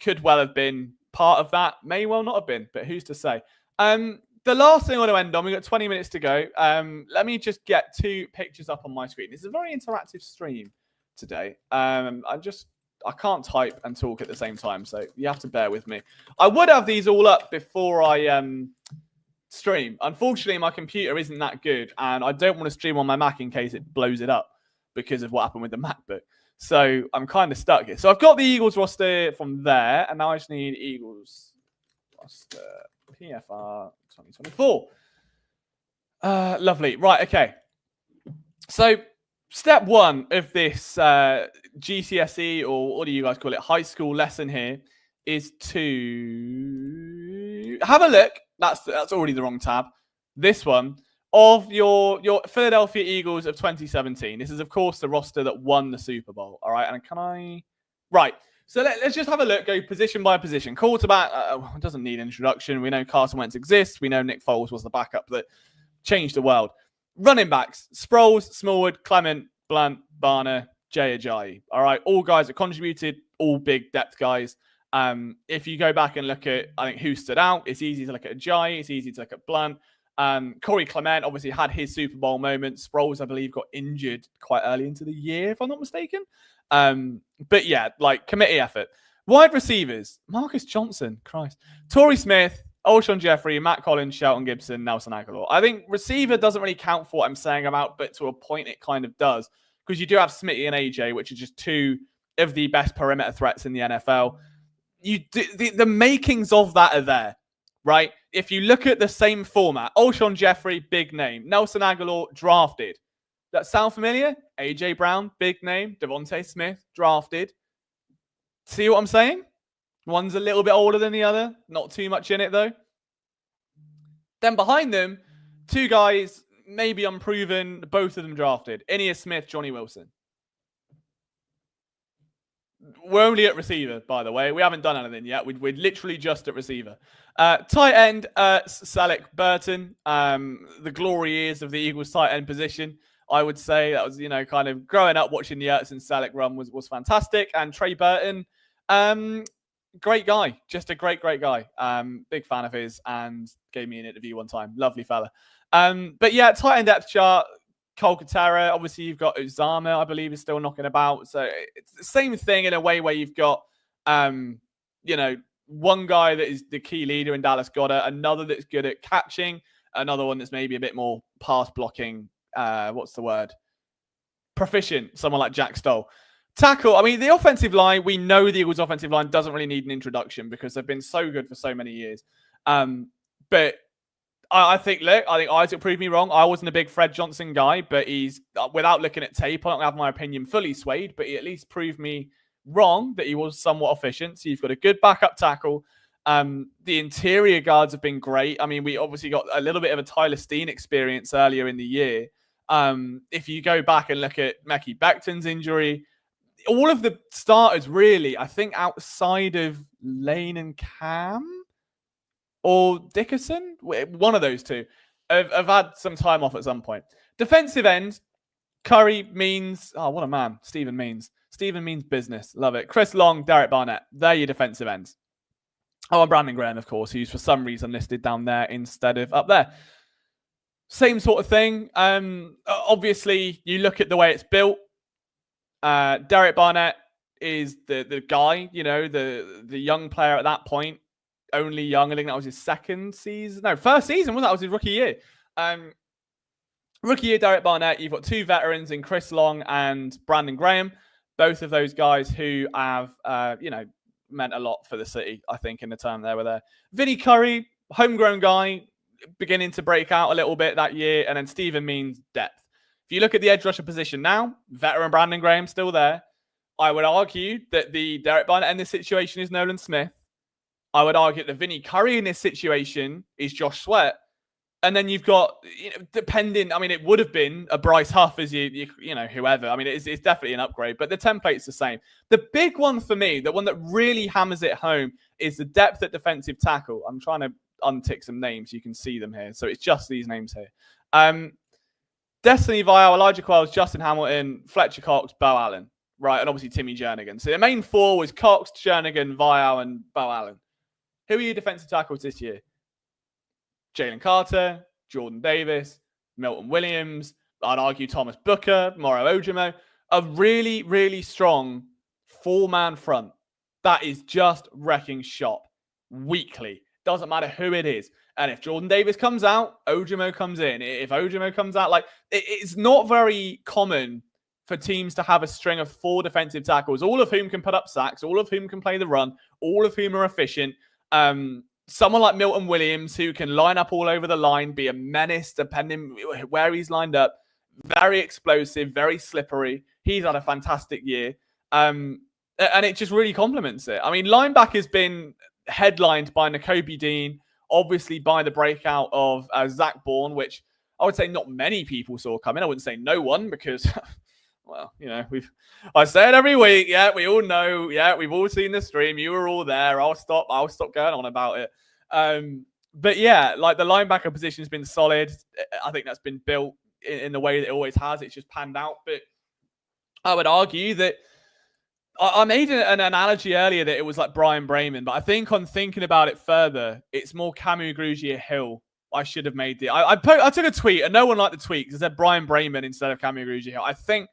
could well have been part of that. May well not have been, but who's to say? The last thing I want to end on, we've got 20 minutes to go. Let me just get 2 pictures up on my screen. This is a very interactive stream today. I can't type and talk at the same time, so you have to bear with me. I would have these all up before I stream. Unfortunately, my computer isn't that good, and I don't want to stream on my Mac in case it blows it up because of what happened with the MacBook. So I'm kind of stuck here. So I've got the Eagles roster from there, and now I just need Eagles roster PFR 2024. Lovely. Right, okay. So step 1 of this GCSE, or what do you guys call it, high school lesson here, is to have a look. That's already the wrong tab. This one of your Philadelphia Eagles of 2017. This is, of course, the roster that won the Super Bowl. All right, and right. So let's just have a look. Go position by position. Quarterback doesn't need introduction. We know Carson Wentz exists. We know Nick Foles was the backup that changed the world. Running backs: Sproles, Smallwood, Clement, Blunt, Barner, Jay Ajayi. All right, all guys that contributed, all big depth guys. If you go back and look at, I think, who stood out, it's easy to look at Ajayi, it's easy to look at Blunt. Corey Clement obviously had his Super Bowl moment. Sproles, I believe, got injured quite early into the year, if I'm not mistaken. But yeah, like committee effort. Wide receivers: Marcus Johnson, Christ, Torrey Smith, Alshon Jeffrey, Matt Collins, Shelton Gibson, Nelson Aguilar. I think receiver doesn't really count for what I'm saying about, but to a point it kind of does, because you do have Smitty and AJ, which are just 2 of the best perimeter threats in the NFL. The makings of that are there, right? If you look at the same format, Alshon Jeffrey, big name. Nelson Aguilar, drafted. That sound familiar? AJ Brown, big name. Devontae Smith, drafted. See what I'm saying? One's a little bit older than the other. Not too much in it, though. Then behind them, 2 guys, maybe unproven, both of them drafted. Ineas Smith, Johnny Wilson. We're only at receiver, by the way. We haven't done anything yet. We're literally just at receiver. Tight end, Salik Burton. The glory years of the Eagles tight end position, I would say. That was, kind of growing up watching the Ertz and Salik run was fantastic. And Trey Burton, great guy. Just a great guy. Big fan of his, and gave me an interview one time. Lovely fella. But yeah, tight end depth chart. Cole Katera, obviously you've got Uzama, I believe, is still knocking about. So it's the same thing in a way where you've got, one guy that is the key leader in Dallas Goedert, another that's good at catching, another one that's maybe a bit more pass blocking. Proficient, someone like Jack Stoll. Tackle, I mean, the offensive line, we know the Eagles' offensive line doesn't really need an introduction because they've been so good for so many years. But I think Isaac proved me wrong. I wasn't a big Fred Johnson guy, but he's, without looking at tape, I don't have my opinion fully swayed, but he at least proved me wrong that he was somewhat efficient. So you've got a good backup tackle. The interior guards have been great. I mean, we obviously got a little bit of a Tyler Steen experience earlier in the year. If you go back and look at Mekhi Becton's injury, all of the starters really, I think outside of Lane and Cam, or Dickerson, one of those 2, have had some time off at some point. Defensive end, Curry, Means. Oh, what a man. Stephen Means. Stephen Means business. Love it. Chris Long, Derek Barnett. They're your defensive ends. Oh, and Brandon Graham, of course, who's for some reason listed down there instead of up there. same sort of thing. Obviously, you look at the way it's built. Derek Barnett is the guy, the young player at that point. Only young. I think that was his first season. That was his rookie year. Rookie year, Derek Barnett. You've got two veterans in Chris Long and Brandon Graham. Both of those guys who have, meant a lot for the city, I think, in the time they were there. Vinny Curry, homegrown guy, beginning to break out a little bit that year. And then Stephen Means, depth. If you look at the edge rusher position now, veteran Brandon Graham still there. I would argue that the Derek Barnett in this situation is Nolan Smith. I would argue that the Vinny Curry in this situation is Josh Sweat. And then you've got, depending, it would have been a Bryce Huff as whoever. It's definitely an upgrade, but the template's the same. The big one for me, the one that really hammers it home, is the depth at defensive tackle. I'm trying to untick some names. You can see them here. So it's just these names here. Destiny Vial, Elijah Quells, Justin Hamilton, Fletcher Cox, Bo Allen. Right, and obviously Timmy Jernigan. So the main four was Cox, Jernigan, Vial, and Bo Allen. Who are your defensive tackles this year? Jalen Carter, Jordan Davis, Milton Williams, I'd argue Thomas Booker, Moro Ojomo. A really, really strong four-man front that is just wrecking shop weekly. Doesn't matter who it is. And if Jordan Davis comes out, Ojomo comes in. If Ojomo comes out, it's not very common for teams to have a string of four defensive tackles, all of whom can put up sacks, all of whom can play the run, all of whom are efficient. Someone like Milton Williams, who can line up all over the line, be a menace depending where he's lined up. Very explosive, very slippery. He's had a fantastic year. And it just really complements it. Linebacker's been headlined by Nakobe Dean, obviously by the breakout of Zach Bourne, which I would say not many people saw coming. I wouldn't say no one because... Well, I say it every week. Yeah, we all know. Yeah, we've all seen the stream. You were all there. I'll stop going on about it. But yeah, the linebacker position has been solid. I think that's been built in the way that it always has. It's just panned out. But I would argue that I made an analogy earlier that it was like Brian Brayman, but I think on thinking about it further, it's more Camu Grugier-Hill. I should have made it. I took a tweet and no one liked the tweet because it said Brian Brayman instead of Camu Grugier-Hill. I think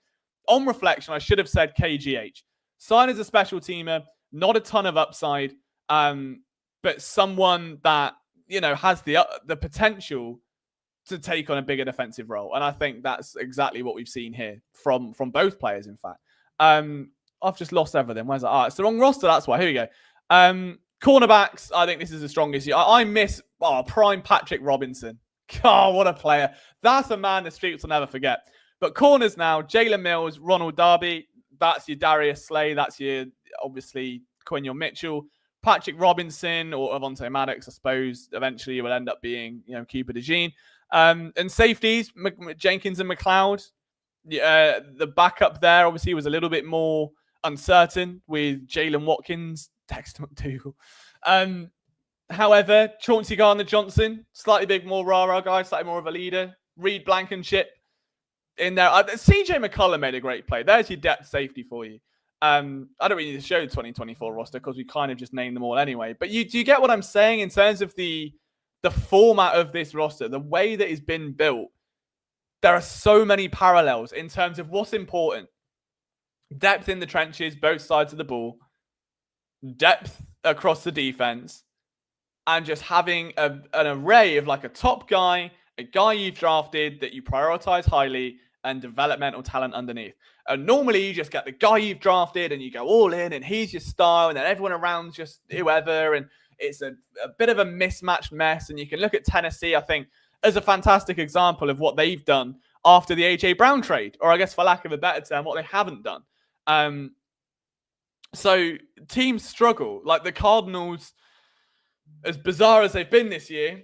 on reflection, I should have said KGH. Signed as a special teamer, not a ton of upside, but someone that has the potential to take on a bigger defensive role. And I think that's exactly what we've seen here from both players. In fact, I've just lost everything. Where's that? It's the wrong roster. That's why. Here we go. Cornerbacks. I think this is the strongest. I miss prime Patrick Robinson. God, what a player! That's a man the streets will never forget. But corners now, Jalen Mills, Ronald Darby, that's your Darius Slay, that's your, obviously, Quinion Mitchell, Patrick Robinson, or Avonte Maddox, I suppose, eventually will end up being, Cooper DeJean. And safeties, Jenkins and McLeod. The backup there, obviously, was a little bit more uncertain with Jalen Watkins, Dexter McDougal. However, Chauncey Gardner-Johnson, slightly big, more rah-rah guy, slightly more of a leader. Reed Blankenship in there. CJ McCullum made a great play. There's your depth safety for you. I don't really need to show the 2024 roster because we kind of just named them all anyway. But do you get what I'm saying in terms of the format of this roster, the way that it's been built? There are so many parallels in terms of what's important. Depth in the trenches, both sides of the ball. Depth across the defense. And just having an array of a top guy, a guy you've drafted that you prioritize highly, and developmental talent underneath. And normally you just get the guy you've drafted and you go all in and he's your star and then everyone around just whoever. And it's a bit of a mismatched mess. And you can look at Tennessee, I think, as a fantastic example of what they've done after the A.J. Brown trade, or I guess for lack of a better term, what they haven't done. So teams struggle. Like the Cardinals, as bizarre as they've been this year,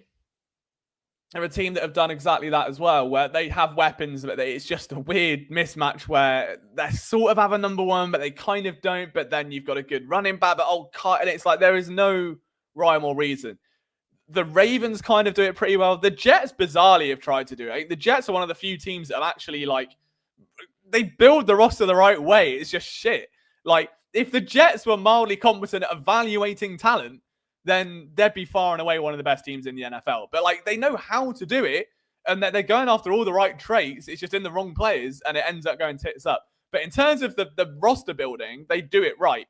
are a team that have done exactly that as well, where they have weapons, but it's just a weird mismatch where they sort of have a number one, but they kind of don't. But then you've got a good running back, but and it's like there is no rhyme or reason. The Ravens kind of do it pretty well. The Jets, bizarrely, have tried to do it. The Jets are one of the few teams that have actually, they build the roster the right way. It's just shit. If the Jets were mildly competent at evaluating talent, then they'd be far and away one of the best teams in the NFL. But they know how to do it, and that they're going after all the right traits. It's just in the wrong players, and it ends up going tits up. But in terms of the roster building, they do it right.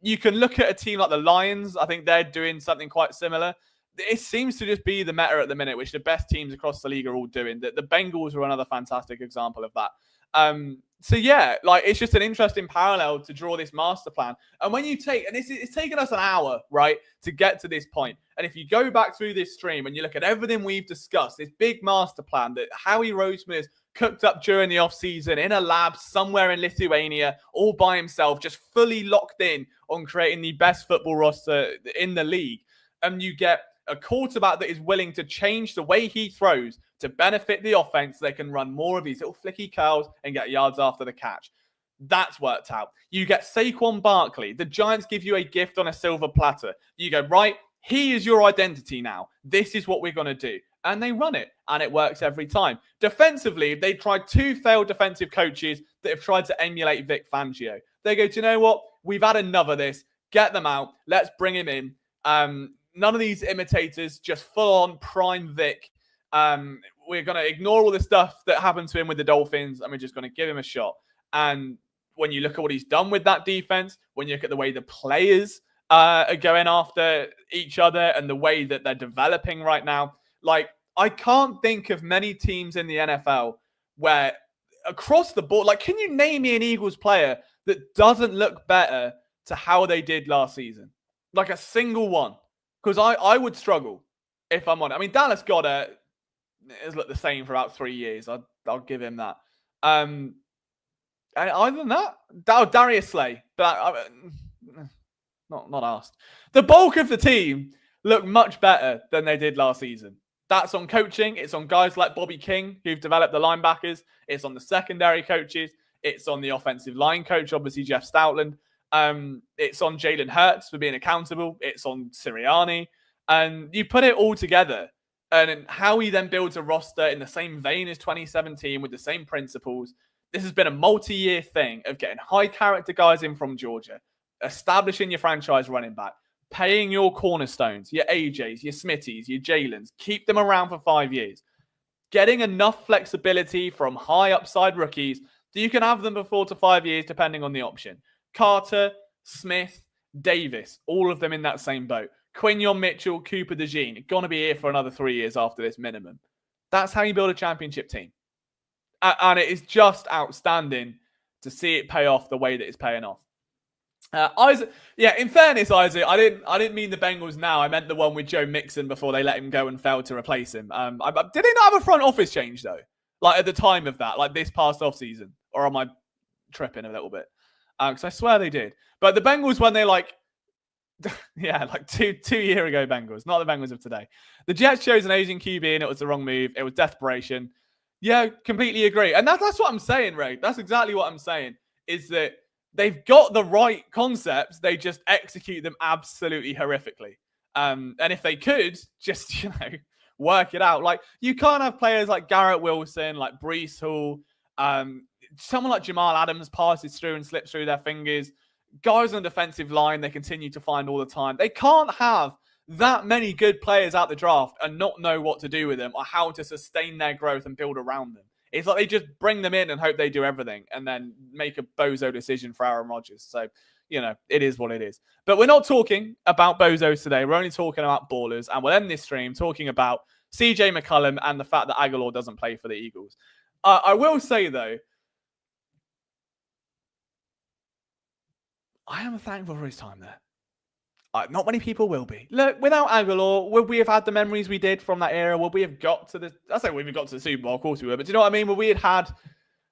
You can look at a team like the Lions. I think they're doing something quite similar. It seems to just be the meta at the minute, which the best teams across the league are all doing. The Bengals are another fantastic example of that. So yeah, like it's just an interesting parallel to draw this master plan. And when you take, and it's taken us an hour, right, to get to this point. And if you go back through this stream and you look at everything we've discussed, this big master plan that Howie Roseman has cooked up during the offseason in a lab somewhere in Lithuania, all by himself, just fully locked in on creating the best football roster in the league. And you get a quarterback that is willing to change the way he throws to benefit the offense. They can run more of these little flicky curls and get yards after the catch. That's worked out. You get Saquon Barkley. The Giants give you a gift on a silver platter. You go, right, he is your identity now. This is what we're going to do. And they run it, and it works every time. Defensively, they tried 2 failed defensive coaches that have tried to emulate Vic Fangio. They go, do you know what? We've had enough of this. Get them out. Let's bring him in. None of these imitators, just full-on prime Vic. We're going to ignore all the stuff that happened to him with the Dolphins, and we're just going to give him a shot. And when you look at what he's done with that defense, when you look at the way the players are going after each other and the way that they're developing right now, like, I can't think of many teams in the NFL where across the board, like, can you name me an Eagles player that doesn't look better to how they did last season? Like a single one. Because I would struggle if I'm on it. I mean, Dallas Goedert has looked the same for about 3 years. I'll give him that. And other than that, Darius Slay. But not asked. The bulk of the team look much better than they did last season. That's on coaching. It's on guys like Bobby King, who've developed the linebackers. It's on the secondary coaches. It's on the offensive line coach, obviously Jeff Stoutland. It's on Jalen Hurts for being accountable. It's on Sirianni. And you put it all together. And how he then builds a roster in the same vein as 2017 with the same principles. This has been a multi-year thing of getting high-character guys in from Georgia, establishing your franchise running back, paying your cornerstones, your AJs, your Smithies, your Jalens, keep them around for 5 years, getting enough flexibility from high upside rookies that you can have them for 4 to 5 years depending on the option. Carter, Smith, Davis, all of them in that same boat. Quinion Mitchell, Cooper DeJean, going to be here for another 3 years after this minimum. That's how you build a championship team. And it is just outstanding to see it pay off the way that it's paying off. Isaac, yeah, in fairness, Isaac, I didn't mean the Bengals now. I meant the one with Joe Mixon before they let him go and failed to replace him. Did they not have a front office change, though? Like, at the time of that, like this past offseason? Or am I tripping a little bit? Because I swear they did. But the Bengals, when they yeah, like two year ago Bengals, not the Bengals of today. The Jets chose an Asian QB and it was the wrong move. It was desperation. Yeah, completely agree. And that's what I'm saying, Ray. That's exactly what I'm saying, is that they've got the right concepts. They just execute them absolutely horrifically. And if they could just, work it out. Like, you can't have players like Garrett Wilson, like Breece Hall, someone like Jamal Adams passes through and slips through their fingers. Guys on the defensive line, they continue to find all the time. They can't have that many good players out the draft and not know what to do with them or how to sustain their growth and build around them. It's like they just bring them in and hope they do everything and then make a bozo decision for Aaron Rodgers. So, it is what it is. But we're not talking about bozos today. We're only talking about ballers. And we'll end this stream talking about CJ McCollum and the fact that Aguilar doesn't play for the Eagles. I will say, though, I am thankful for his time there. Not many people will be. Look, without Aguilar, would we have had the memories we did from that era? Would we have got to the... I say we've got to the Super Bowl, of course we would. But do you know what I mean? Would we had...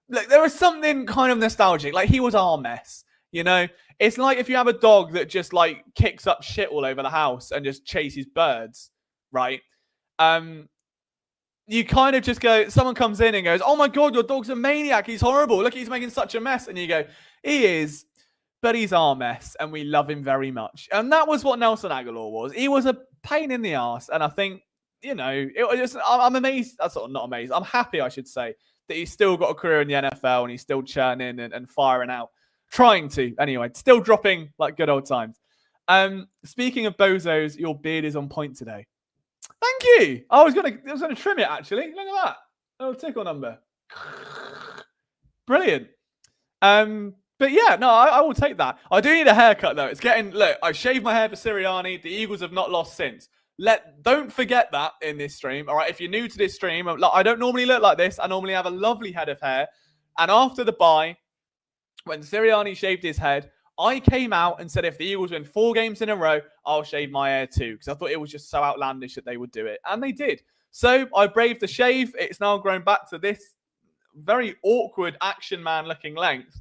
Look, there was something kind of nostalgic. Like, he was our mess, It's like if you have a dog that just, kicks up shit all over the house and just chases birds, right? You kind of just go... Someone comes in and goes, oh my God, your dog's a maniac. He's horrible. Look, he's making such a mess. And you go, he is... But he's our mess, and we love him very much. And that was what Nelson Aguilar was. He was a pain in the ass, and I think, I'm amazed. That's not amazed. I'm happy, I should say, that he's still got a career in the NFL, and he's still churning and firing out. Trying to, anyway. Still dropping like good old times. Speaking of bozos, your beard is on point today. Thank you. I was gonna trim it actually. Look at that. Little tickle number. Brilliant. But yeah, no, I will take that. I do need a haircut though. It's getting look. I shaved my hair for Sirianni. The Eagles have not lost since. Don't forget that in this stream. All right, if you're new to this stream, I don't normally look like this. I normally have a lovely head of hair. And after the bye, when Sirianni shaved his head, I came out and said if the Eagles win 4 games in a row, I'll shave my hair too, because I thought it was just so outlandish that they would do it, and they did. So I braved the shave. It's now grown back to this very awkward action man looking length.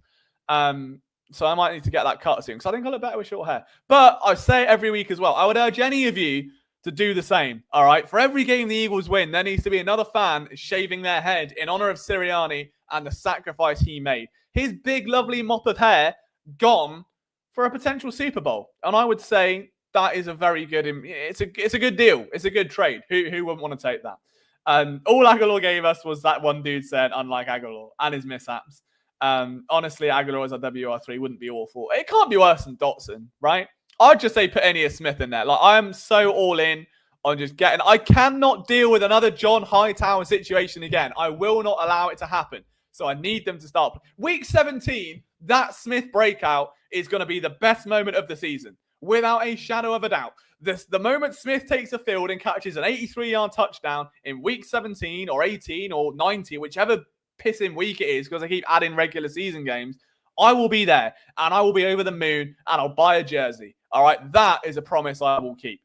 So I might need to get that cut soon because I think I look better with short hair. But I say it every week as well. I would urge any of you to do the same. All right. For every game the Eagles win, there needs to be another fan shaving their head in honor of Sirianni and the sacrifice he made. His big, lovely mop of hair gone for a potential Super Bowl. And I would say that is a very good, it's a good deal. It's a good trade. Who wouldn't want to take that? All Aguilar gave us was that one dude said, unlike Aguilar and his mishaps. Honestly, Aguilar as a WR3 wouldn't be awful. It can't be worse than Dotson, right? I'd just say put Aeneas Smith in there. Like, I am so all in on just getting... I cannot deal with another John Hightower situation again. I will not allow it to happen. So I need them to start. Week 17, that Smith breakout is going to be the best moment of the season, without a shadow of a doubt. The moment Smith takes the field and catches an 83-yard touchdown in week 17 or 18 or 90, whichever pissing week it is, because I keep adding regular season games, I will be there and I will be over the moon and I'll buy a jersey. All right, that is a promise I will keep.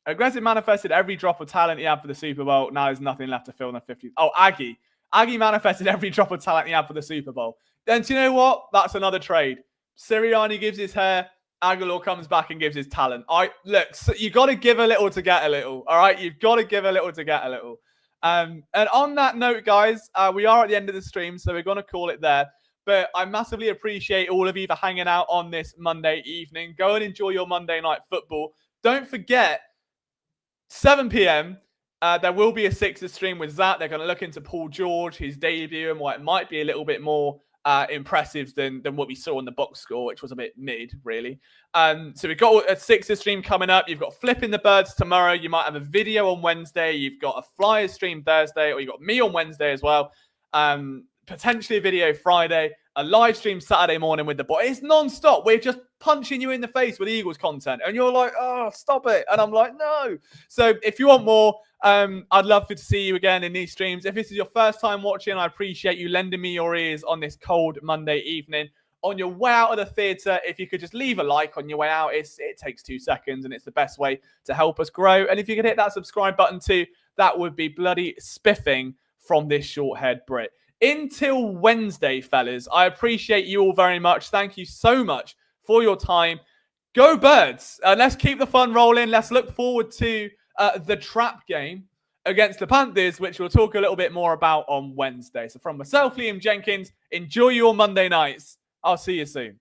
Aggressive manifested every drop of talent he had for the Super Bowl. Now there's nothing left to fill in the 50s. Oh, Aggie manifested every drop of talent he had for the Super Bowl. Then do you know what? That's another trade. Sirianni gives his hair. Aguilar comes back and gives his talent. Look, so you got to give a little to get a little. All right, you've got to give a little to get a little. And on that note, guys, we are at the end of the stream, so we're going to call it there. But I massively appreciate all of you for hanging out on this Monday evening. Go and enjoy your Monday night football. Don't forget, 7 p.m., there will be a Sixers stream with Zach. They're going to look into Paul George, his debut, and why it might be a little bit more impressive than what we saw in the box score, which was a bit mid, really. So we've got a Sixers stream coming up. You've got Flipping the Birds tomorrow. You might have a video on Wednesday. You've got a Flyers stream Thursday, or you've got me on Wednesday as well. Potentially a video Friday, a live stream Saturday morning with the boy. It's non-stop. We're just punching you in the face with Eagles content. And you're like, oh, stop it. And I'm like, no. So if you want more, I'd love to see you again in these streams. If this is your first time watching, I appreciate you lending me your ears on this cold Monday evening. On your way out of the theatre, if you could just leave a like on your way out, it takes 2 seconds and it's the best way to help us grow. And if you could hit that subscribe button too, that would be bloody spiffing from this short-haired Brit. Until Wednesday, fellas, I appreciate you all very much. Thank you so much for your time. Go Birds. Let's keep the fun rolling. Let's look forward to the trap game against the Panthers, which we'll talk a little bit more about on Wednesday. So from myself, Liam Jenkins, enjoy your Monday nights. I'll see you soon.